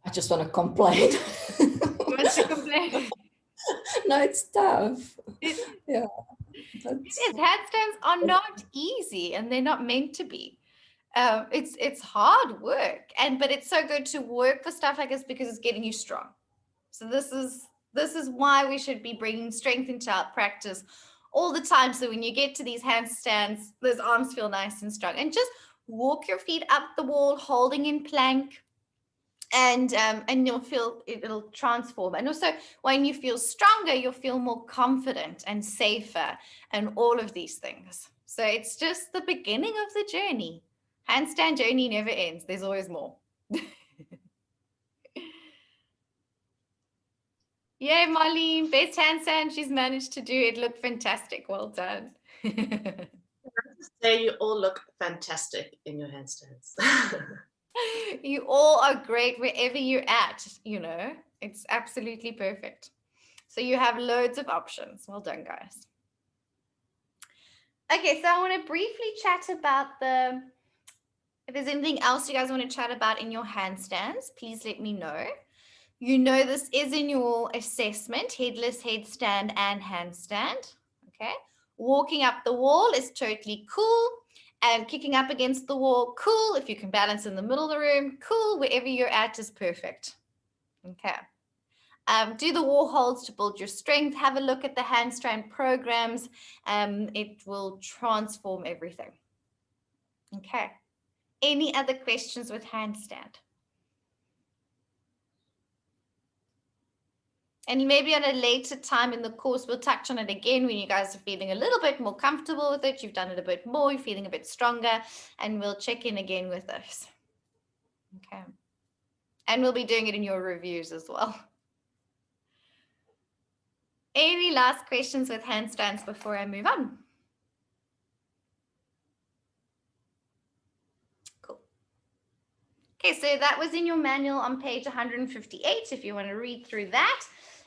I just want to complain. You want to complain? No, it's tough. Yeah. Handstands are not easy, and they're not meant to be. It's hard work, but it's so good to work for stuff like this because it's getting you strong. So this is why we should be bringing strength into our practice all the time. So when you get to these handstands, those arms feel nice and strong. And just walk your feet up the wall, holding in plank, and you'll feel it'll transform. And also when you feel stronger, you'll feel more confident and safer and all of these things. So it's just the beginning of the journey. Handstand journey never ends. There's always more. Yay, Marlene, best handstand she's managed to do. It looked fantastic. Well done. Say you all look fantastic in your handstands. You all are great wherever you're at, it's absolutely perfect. So you have loads of options. Well done, guys. Okay, so I want to briefly chat about if there's anything else you guys want to chat about in your handstands, please let me know. This is in your assessment, headless headstand and handstand. Okay. Walking up the wall is totally cool. And kicking up against the wall, cool. If you can balance in the middle of the room, cool. Wherever you're at is perfect. Okay. Do the wall holds to build your strength. Have a look at the handstand programs. It will transform everything. Okay. Any other questions with handstand? And maybe at a later time in the course, we'll touch on it again when you guys are feeling a little bit more comfortable with it. You've done it a bit more, you're feeling a bit stronger, and we'll check in again with this. Okay. And we'll be doing it in your reviews as well. Any last questions with handstands before I move on? Cool. Okay, so that was in your manual on page 158, if you want to read through that.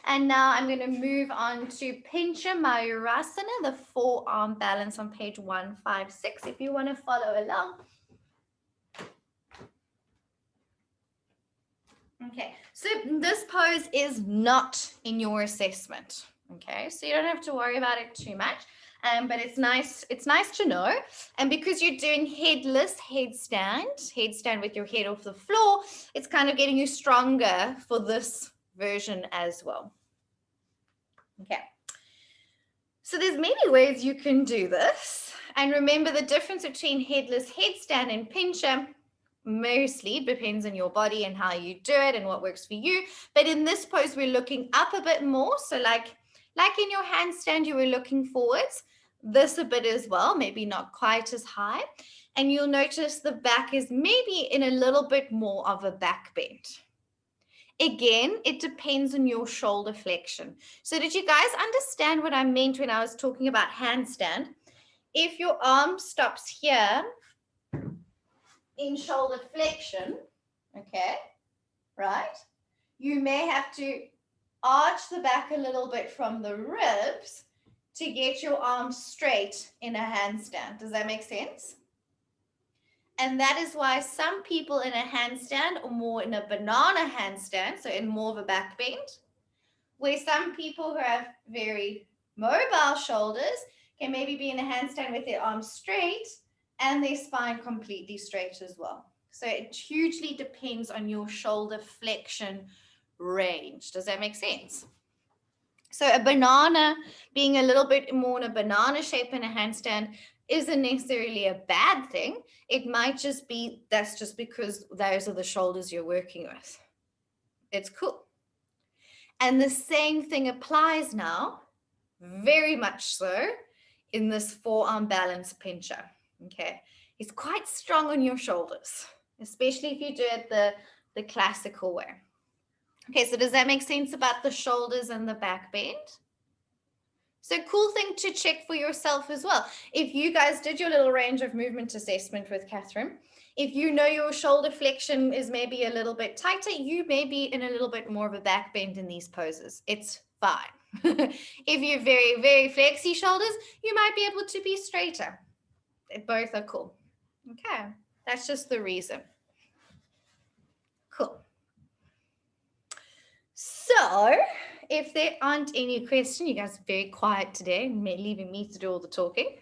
And now I'm going to move on to Pincha Mayurasana, the forearm balance on page 156, if you want to follow along. Okay, so this pose is not in your assessment. Okay, so you don't have to worry about it too much. But it's nice to know. And because you're doing headless headstand with your head off the floor, it's kind of getting you stronger for this version as well. Okay. So there's many ways you can do this. And remember, the difference between headless headstand and pincher mostly depends on your body and how you do it and what works for you. But in this pose, we're looking up a bit more. So like in your handstand, you were looking forwards. This a bit as well, maybe not quite as high. And you'll notice the back is maybe in a little bit more of a back bend. Again, it depends on your shoulder flexion. So did you guys understand what I meant when I was talking about handstand? If your arm stops here in shoulder flexion, okay, right, you may have to arch the back a little bit from the ribs to get your arm straight in a handstand. Does that make sense? And that is why some people in a handstand or more in a banana handstand, so in more of a back bend, where some people who have very mobile shoulders can maybe be in a handstand with their arms straight and their spine completely straight as well. So it hugely depends on your shoulder flexion range. Does that make sense? So a banana being a little bit more in a banana shape in a handstand isn't necessarily a bad thing. It might just be that's just because those are the shoulders you're working with. It's cool. And the same thing applies now, very much so, in this forearm balance pincher. Okay, it's quite strong on your shoulders, especially if you do it the classical way. Okay, so does that make sense about the shoulders and the back bend? So cool thing to check for yourself as well. If you guys did your little range of movement assessment with Catherine, if you know your shoulder flexion is maybe a little bit tighter, you may be in a little bit more of a back bend in these poses. It's fine. If you're very, very flexy shoulders, you might be able to be straighter. Both are cool. Okay, that's just the reason. Cool. So if there aren't any questions, you guys are very quiet today, leaving me to do all the talking.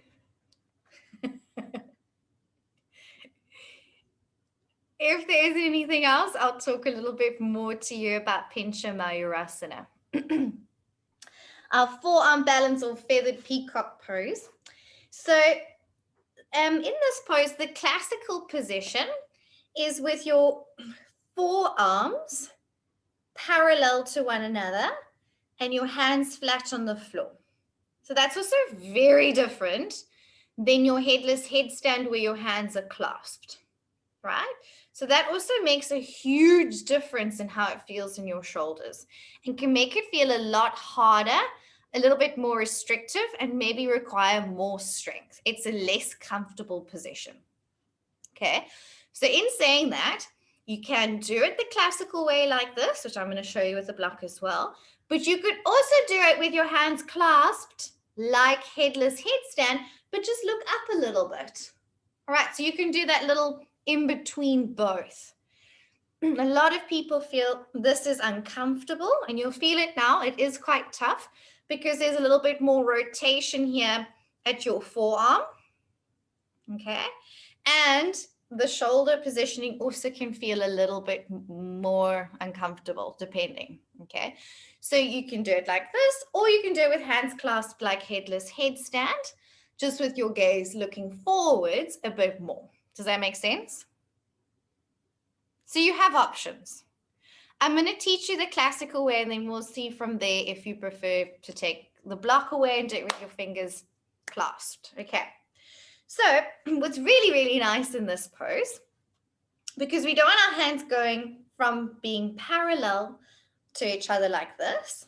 If there isn't anything else, I'll talk a little bit more to you about Pincha Mayurasana. Our forearm balance or feathered peacock pose. So in this pose, the classical position is with your forearms parallel to one another and your hands flat on the floor. So that's also very different than your headless headstand where your hands are clasped, right? So that also makes a huge difference in how it feels in your shoulders and can make it feel a lot harder, a little bit more restrictive, and maybe require more strength. It's a less comfortable position. Okay, so in saying that, you can do it the classical way like this, which I'm going to show you with the block as well, but you could also do it with your hands clasped like headless headstand, but just look up a little bit. All right, so you can do that little in between both. A lot of people feel this is uncomfortable, and you'll feel it now. It is quite tough because there's a little bit more rotation here at your forearm. Okay, and the shoulder positioning also can feel a little bit more uncomfortable depending. Okay, so you can do it like this, or you can do it with hands clasped like headless headstand, just with your gaze looking forwards a bit more. Does that make sense? So you have options. I'm going to teach you the classical way, and then we'll see from there if you prefer to take the block away and do it with your fingers clasped. Okay. So what's really, really nice in this pose, because we don't want our hands going from being parallel to each other like this,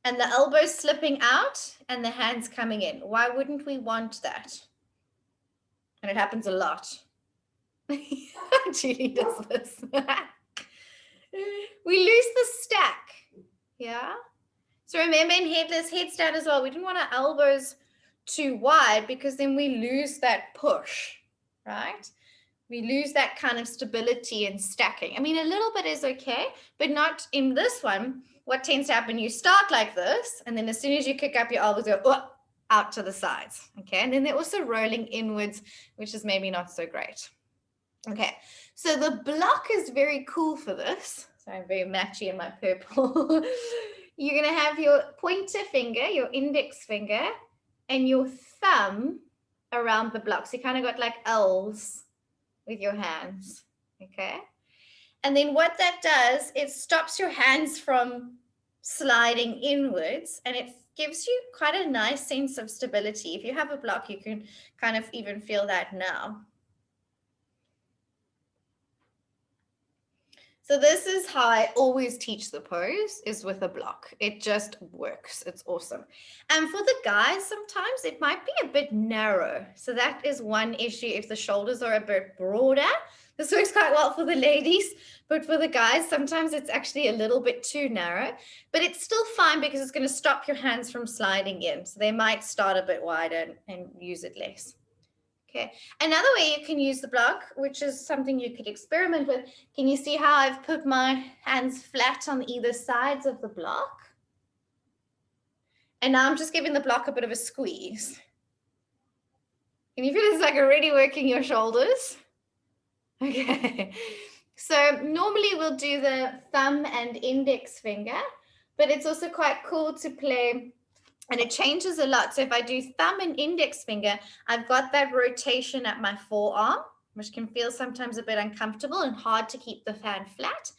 and the elbows slipping out and the hands coming in. Why wouldn't we want that? And it happens a lot. Julie does this. We lose the stack. Yeah. So remember in headless headstand as well, we didn't want our elbows too wide because then we lose that push, right? We lose that kind of stability and stacking. I mean, a little bit is okay, but not in this one. What tends to happen, you start like this, and then as soon as you kick up, your elbows go out to the sides, okay? And then they're also rolling inwards, which is maybe not so great. Okay, so the block is very cool for this. So I'm very matchy in my purple. You're gonna have your pointer finger, your index finger, and your thumb around the block. So you kind of got like L's with your hands, okay? And then what that does, it stops your hands from sliding inwards, and it gives you quite a nice sense of stability. If you have a block, you can kind of even feel that now. So this is how I always teach the pose, is with a block. It just works. It's awesome. And for the guys, sometimes it might be a bit narrow. So that is one issue. If the shoulders are a bit broader, this works quite well for the ladies, but for the guys, sometimes it's actually a little bit too narrow, but it's still fine because it's going to stop your hands from sliding in. So they might start a bit wider and use it less. Okay, another way you can use the block, which is something you could experiment with, can you see how I've put my hands flat on either sides of the block? And now I'm just giving the block a bit of a squeeze. Can you feel it's like already working your shoulders? Okay, so normally we'll do the thumb and index finger, but it's also quite cool to play. And it changes a lot. So if I do thumb and index finger, I've got that rotation at my forearm, which can feel sometimes a bit uncomfortable and hard to keep the fan flat.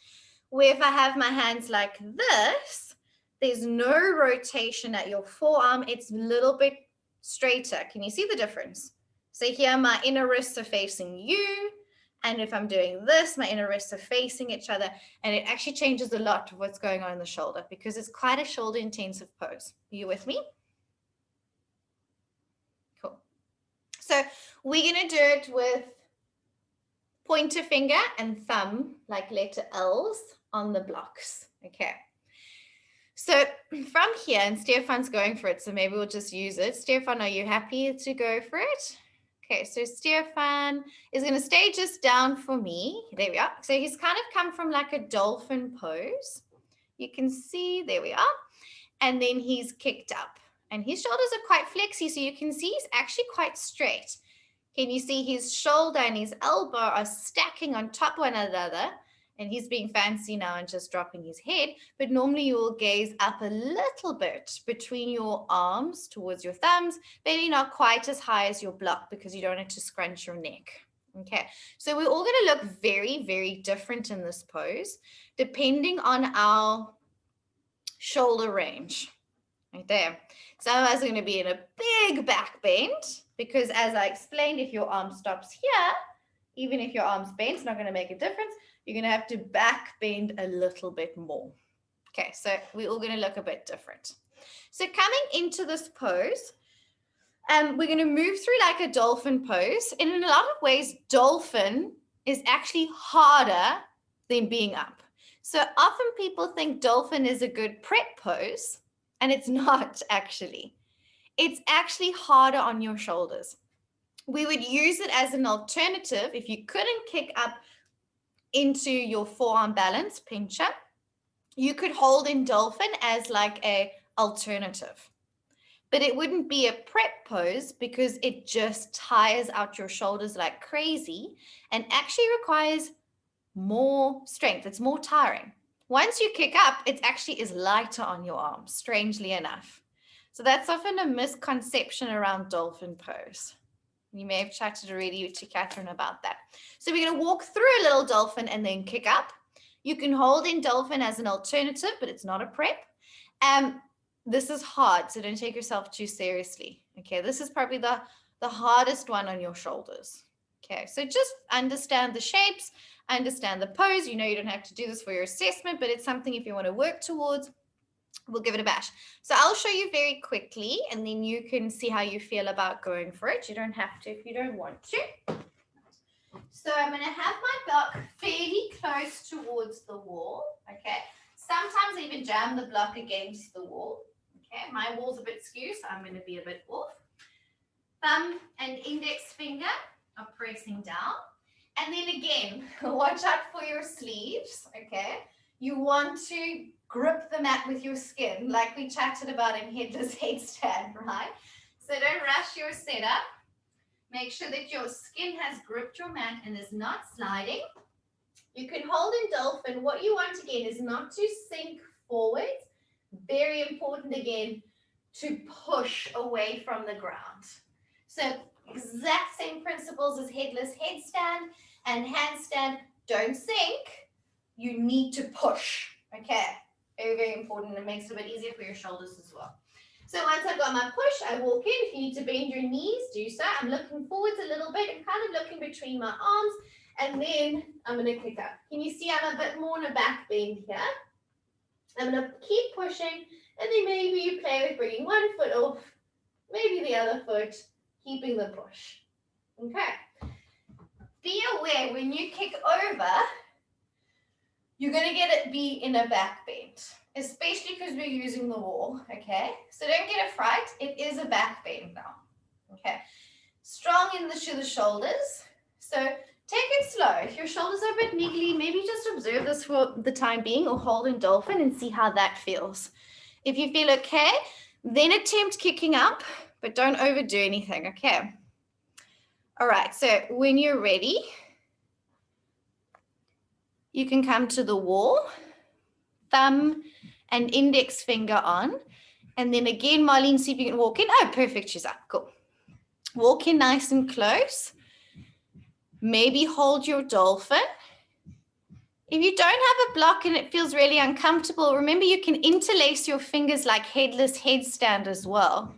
Where if I have my hands like this, there's no rotation at your forearm. It's a little bit straighter. Can you see the difference? So here my inner wrists are facing you. And if I'm doing this, my inner wrists are facing each other. And it actually changes a lot of what's going on in the shoulder because it's quite a shoulder intensive pose. Are you with me? Cool. So we're going to do it with pointer finger and thumb, like letter L's on the blocks. Okay. So from here, and Stefan's going for it, so maybe we'll just use it. Stefan, are you happy to go for it? Okay, so Stefan is going to stay just down for me. There we are. So he's kind of come from like a dolphin pose. You can see, there we are. And then he's kicked up. And his shoulders are quite flexy, so you can see he's actually quite straight. Can you see his shoulder and his elbow are stacking on top of one another? And he's being fancy now and just dropping his head. But normally you will gaze up a little bit between your arms towards your thumbs, maybe not quite as high as your block because you don't have to scrunch your neck. Okay, so we're all going to look very, very different in this pose, depending on our shoulder range. Right there. Some of us are going to be in a big back bend because, as I explained, if your arm stops here, even if your arm's bent, it's not going to make a difference. You're going to have to back bend a little bit more. Okay, so we're all going to look a bit different. So coming into this pose, we're going to move through like a dolphin pose. And in a lot of ways, dolphin is actually harder than being up. So often people think dolphin is a good prep pose, and it's not actually. It's actually harder on your shoulders. We would use it as an alternative if you couldn't kick up into your forearm balance, pincher. You could hold in dolphin as like a alternative. But it wouldn't be a prep pose because it just tires out your shoulders like crazy and actually requires more strength. It's more tiring. Once you kick up, it actually is lighter on your arms, strangely enough. So that's often a misconception around dolphin pose. You may have chatted already to Catherine about that. So we're going to walk through a little dolphin and then kick up. You can hold in dolphin as an alternative, but it's not a prep. This is hard, so don't take yourself too seriously. Okay, this is probably the hardest one on your shoulders. Okay, so just understand the shapes, understand the pose. You know you don't have to do this for your assessment, but it's something if you want to work towards, we'll give it a bash. So I'll show you very quickly, and then you can see how you feel about going for it. You don't have to if you don't want to. So I'm going to have my block fairly close towards the wall. Okay, sometimes I even jam the block against the wall. Okay, my wall's a bit skew, so I'm going to be a bit off. Thumb and index finger are pressing down. And then again, watch out for your sleeves, okay? You want to grip the mat with your skin, like we chatted about in headless headstand, right? So don't rush your setup. Make sure that your skin has gripped your mat and is not sliding. You can hold in dolphin. What you want again is not to sink forward. Very important again to push away from the ground. So exact same principles as headless headstand and handstand. Don't sink. You need to push. Okay. Very, very important. It makes it a bit easier for your shoulders as well. So once I've got my push, I walk in. If you need to bend your knees, do so. I'm looking forwards a little bit and kind of looking between my arms. And then I'm going to kick up. Can you see I'm a bit more in a back bend here? I'm going to keep pushing. And then maybe you play with bringing one foot off, maybe the other foot, keeping the push. Okay. Be aware when you kick over, you're going to get it be in a back bend, especially because we're using the wall, okay? So don't get a fright. It is a back bend now, okay? Strong in to the shoulders. So take it slow. If your shoulders are a bit niggly, maybe just observe this for the time being or hold in dolphin and see how that feels. If you feel okay, then attempt kicking up, but don't overdo anything, okay? All right, so when you're ready, you can come to the wall, thumb and index finger on, and then again, Marlene, see if you can walk in. Oh, perfect, she's up, cool. Walk in nice and close. Maybe hold your dolphin. If you don't have a block and it feels really uncomfortable, remember you can interlace your fingers like headless headstand as well,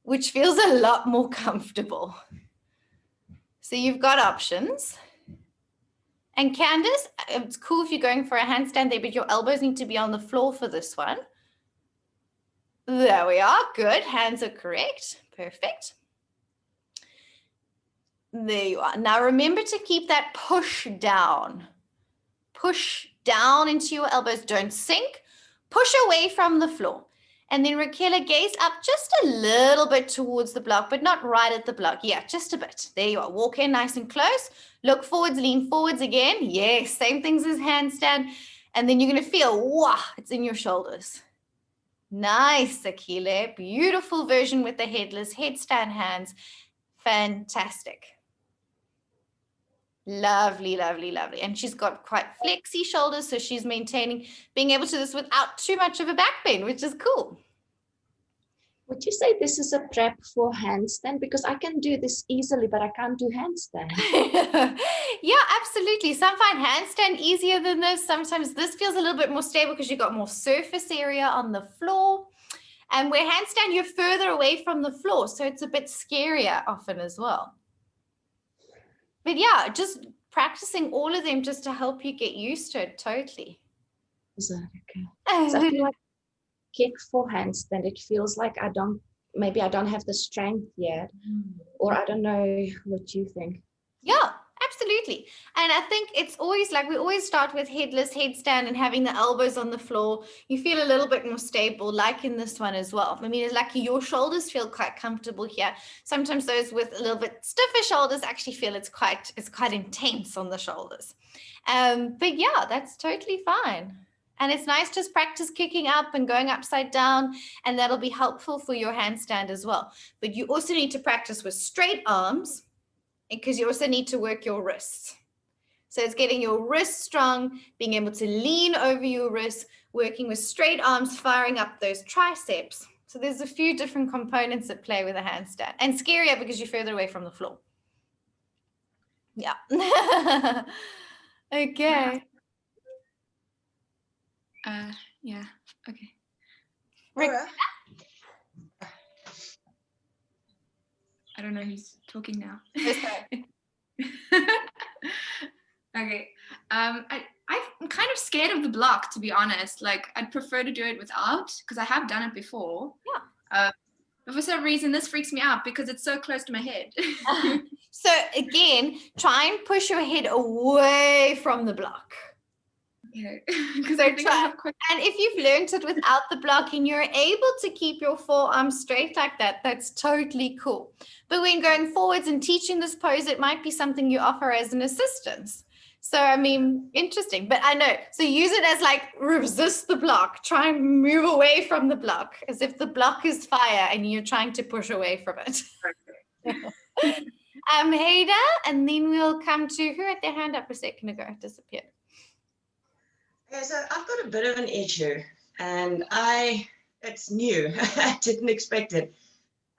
which feels a lot more comfortable. So you've got options. And Candace, it's cool if you're going for a handstand there, but your elbows need to be on the floor for this one. There we are, good, hands are correct, perfect. There you are. Now remember to keep that push down. Push down into your elbows, don't sink. Push away from the floor. And then Raquel, gaze up just a little bit towards the block, but not right at the block. Yeah, just a bit. There you are. Walk in nice and close. Look forwards, lean forwards again. Yes, same things as handstand. And then you're going to feel, wow, it's in your shoulders. Nice, Akile. Beautiful version with the headless headstand hands. Fantastic. Lovely, lovely, lovely. And she's got quite flexy shoulders, so she's maintaining being able to do this without too much of a back bend, which is cool. Would you say this is a prep for handstand? Because I can do this easily, but I can't do handstand. Yeah, absolutely. Some find handstand easier than this. Sometimes this feels a little bit more stable because you've got more surface area on the floor. And where handstand, you're further away from the floor, so it's a bit scarier often as well. But yeah, just practicing all of them just to help you get used to it totally. Is that okay? So I feel like kick for handstand, it feels like maybe I don't have the strength yet, or I don't know what you think. Yeah, absolutely. And I think it's always like we always start with headless headstand and having the elbows on the floor. You feel a little bit more stable, like in this one as well. I mean, it's like your shoulders feel quite comfortable here. Sometimes those with a little bit stiffer shoulders actually feel it's quite intense on the shoulders. But yeah, that's totally fine. And it's nice just practice kicking up and going upside down, and that'll be helpful for your handstand as well. But you also need to practice with straight arms, because you also need to work your wrists. So it's getting your wrists strong, being able to lean over your wrists, working with straight arms, firing up those triceps. So there's a few different components that play with a handstand, and scarier because you're further away from the floor. Yeah. Okay. Yeah, okay. Rick. I don't know who's talking now. Okay. Okay. I'm kind of scared of the block, to be honest. Like, I'd prefer to do it without, because I have done it before. Yeah. But for some reason, this freaks me out because it's so close to my head. So again, try and push your head away from the block. Yeah, because So I think I try. have quite. And if you've learned it without the block and you're able to keep your forearm straight like that, that's totally cool. But when going forwards and teaching this pose, it might be something you offer as an assistance. So, I mean, interesting. But I know, so use it as like resist the block, try and move away from the block as if the block is fire and you're trying to push away from it. Haida, and then we'll come to who had their hand up a second ago, disappeared. Yeah, so I've got a bit of an issue, and it's new. I didn't expect it.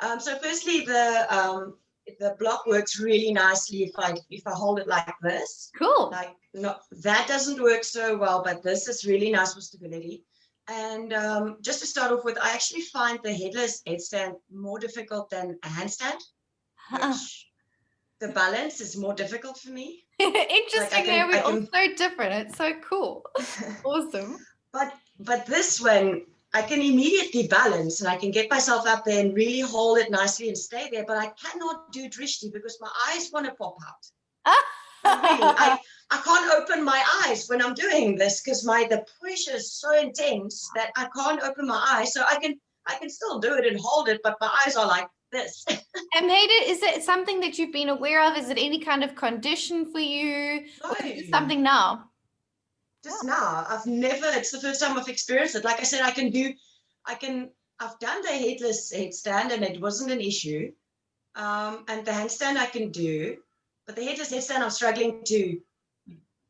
So firstly, the block works really nicely if I hold it like this. Cool. Like, no, that doesn't work so well, but this is really nice for stability. And just to start off with, I actually find the headless headstand more difficult than a handstand, which the balance is more difficult for me. Interesting. Like We're all so different. It's so cool. Awesome. But this one, I can immediately balance and I can get myself up there and really hold it nicely and stay there. But I cannot do drishti because my eyes want to pop out. Really, I can't open my eyes when I'm doing this because the pressure is so intense that I can't open my eyes. So I can still do it and hold it, but my eyes are like this. Haida, is it something that you've been aware of? Is it any kind of condition for you? No. Or is it something now? Just now. It's the first time I've experienced it. Like I said, I've done the headless headstand and it wasn't an issue. And the handstand I can do, but the headless headstand I'm struggling to,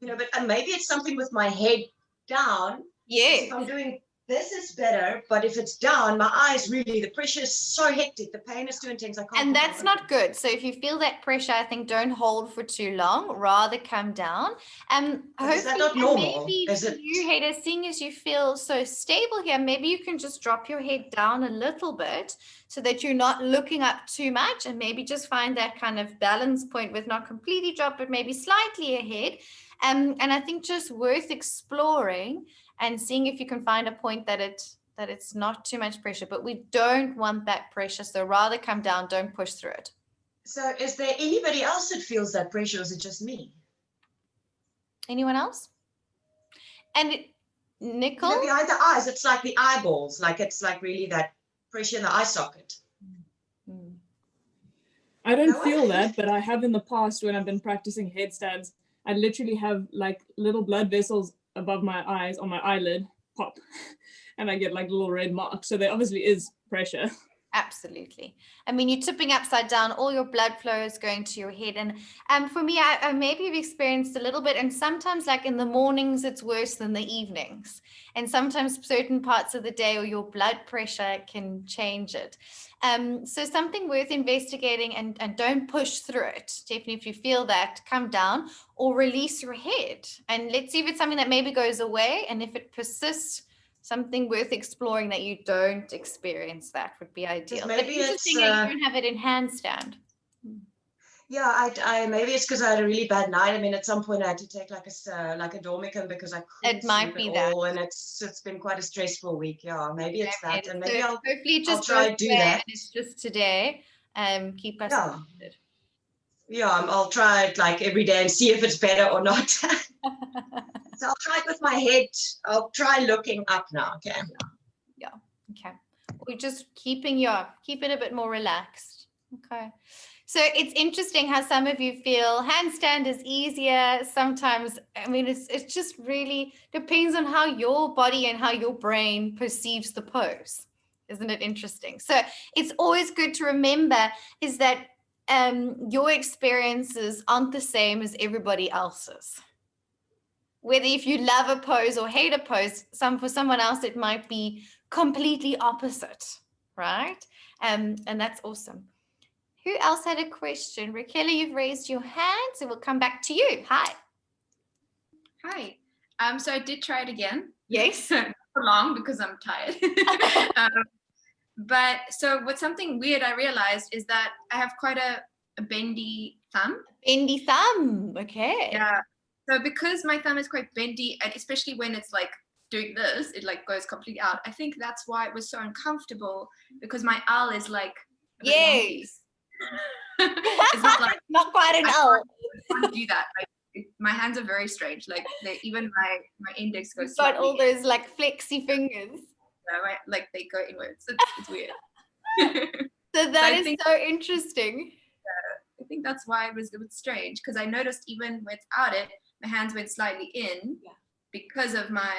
but maybe it's something with my head down. Yes. If I'm doing this, it's better, but if it's down, my eyes really, the pressure is so hectic, the pain is too intense. I can't. And that's not good. So if you feel that pressure, I think don't hold for too long, rather come down. Is that not normal? Maybe you, Haida, seeing as you feel so stable here, maybe you can just drop your head down a little bit so that you're not looking up too much, and maybe just find that kind of balance point with not completely drop, but maybe slightly ahead. And I think just worth exploring and seeing if you can find a point that it's not too much pressure, but we don't want that pressure. So rather come down, don't push through it. So is there anybody else that feels that pressure, or is it just me? Anyone else? And Nicole? Behind the eyes, it's like the eyeballs, like it's like really that pressure in the eye socket. I don't feel that, but I have in the past when I've been practicing headstands. I literally have like little blood vessels above my eyes on my eyelid pop and I get like little red marks. So there obviously is pressure. Absolutely. I mean, you're tipping upside down, all your blood flow is going to your head. And for me, I maybe have experienced a little bit, and sometimes like in the mornings, it's worse than the evenings. And sometimes certain parts of the day or your blood pressure can change it. So something worth investigating, and don't push through it. Definitely, if you feel that, come down or release your head. And let's see if it's something that maybe goes away. And if it persists, something worth exploring that you don't experience that would be ideal. Maybe but interesting that you don't have it in handstand. Yeah, I maybe it's because I had a really bad night. I mean, at some point I had to take like a dormicum because I couldn't sleep at all, and it's been quite a stressful week. Yeah, maybe it's that, and maybe so hopefully just I'll try to do that. And it's just today. Keep us updated. Yeah, I'll try it like every day and see if it's better or not. So I'll try it with my head. I'll try looking up now. Okay. Yeah. Okay. We're just keeping it a bit more relaxed. Okay. So it's interesting how some of you feel handstand is easier. Sometimes, I mean, it's just really depends on how your body and how your brain perceives the pose. Isn't it interesting? So it's always good to remember is that your experiences aren't the same as everybody else's. Whether if you love a pose or hate a pose, for someone else, it might be completely opposite, right? And that's awesome. Who else had a question? Raquel, you've raised your hand, so we'll come back to you. Hi. Hi. So I did try it again. Yes. Not for long because I'm tired. But so what's something weird I realized is that I have quite a bendy thumb. Bendy thumb. Okay. Yeah. So because my thumb is quite bendy, and especially when it's like doing this, it like goes completely out. I think that's why it was so uncomfortable, because my L is like yes. It's not like not quite an L. I can't do that. Like, my hands are very strange. Like even my index goes You've got slightly all those like flexy fingers. like they go inwards. It's weird. So that I is think- so interesting. I think that's why it was strange, because I noticed even without it, my hands went slightly in because of my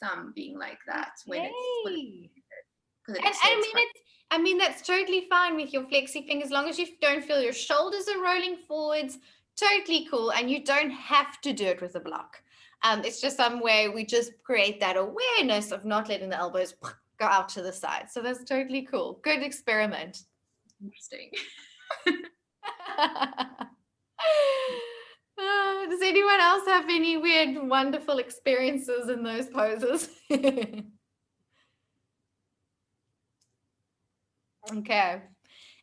thumb being like that when Yay. it because it And I extends mean, quite- that's totally fine with your flexi fingers, as long as you don't feel your shoulders are rolling forwards. Totally cool, and you don't have to do it with a block. It's just some way we just create that awareness of not letting the elbows go out to the side. So that's totally cool. Good experiment. interesting. Does anyone else have any weird, wonderful experiences in those poses? Okay.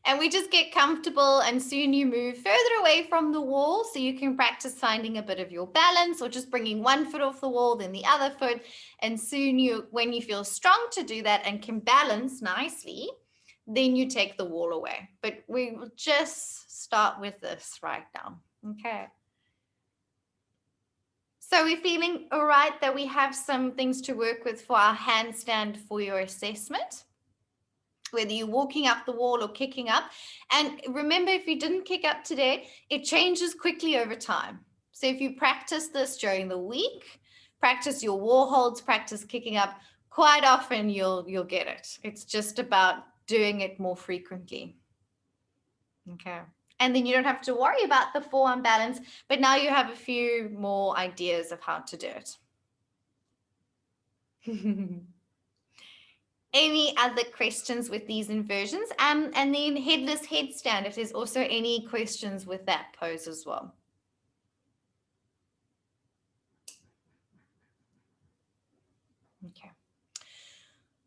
And we just get comfortable, and soon you move further away from the wall so you can practice finding a bit of your balance, or just bringing one foot off the wall, then the other foot. And soon when you feel strong to do that and can balance nicely, then you take the wall away. But we will just start with this right now. Okay. So we're feeling all right that we have some things to work with for our handstand for your assessment, whether you're walking up the wall or kicking up. And remember, if you didn't kick up today, it changes quickly over time. So if you practice this during the week, practice your wall holds, practice kicking up, quite often you'll get it. It's just about doing it more frequently. Okay. And then you don't have to worry about the forearm balance, but now you have a few more ideas of how to do it. Any other questions with these inversions? And then headless headstand, if there's also any questions with that pose as well. Okay.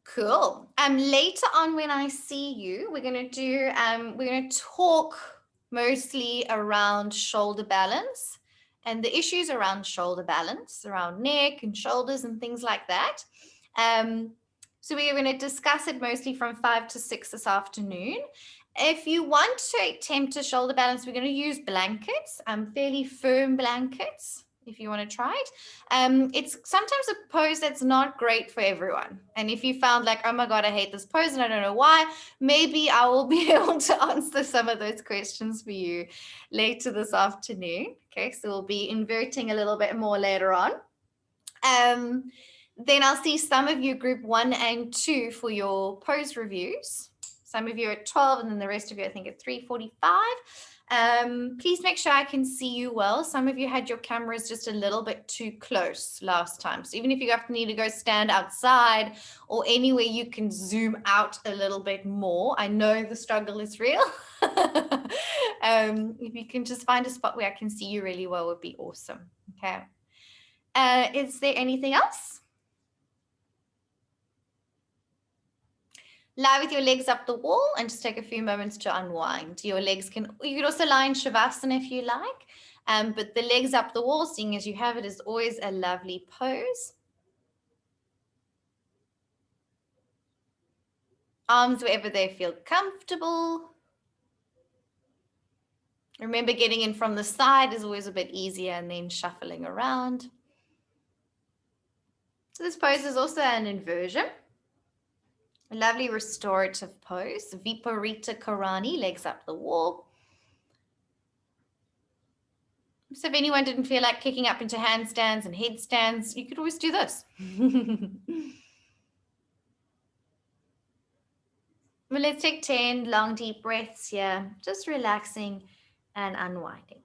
Cool. Later on when I see you, we're going to talk mostly around shoulder balance and the issues around shoulder balance, around neck and shoulders and things like that. So we are going to discuss it mostly from 5 to 6 this afternoon. If you want to attempt a shoulder balance, we're going to use blankets, fairly firm blankets, if you want to try it. It's sometimes a pose that's not great for everyone. And if you found like, oh my God, I hate this pose and I don't know why, maybe I will be able to answer some of those questions for you later this afternoon. Okay, so we'll be inverting a little bit more later on. Then I'll see some of you group 1 and 2 for your pose reviews. Some of you at 12 and then the rest of you, I think, at 3:45. Please make sure I can see you well. Some of you had your cameras just a little bit too close last time. So even if you need to go stand outside or anywhere you can zoom out a little bit more, I know the struggle is real. If you can just find a spot where I can see you really well would be awesome. Okay. Is there anything else? Lie with your legs up the wall and just take a few moments to unwind. You can also lie in Shavasana if you like, but the legs up the wall, seeing as you have it, is always a lovely pose. Arms wherever they feel comfortable. Remember, getting in from the side is always a bit easier, and then shuffling around. So this pose is also an inversion. A lovely restorative pose, Viparita Karani, legs up the wall. So if anyone didn't feel like kicking up into handstands and headstands, you could always do this. Well, let's take 10 long, deep breaths here, just relaxing and unwinding.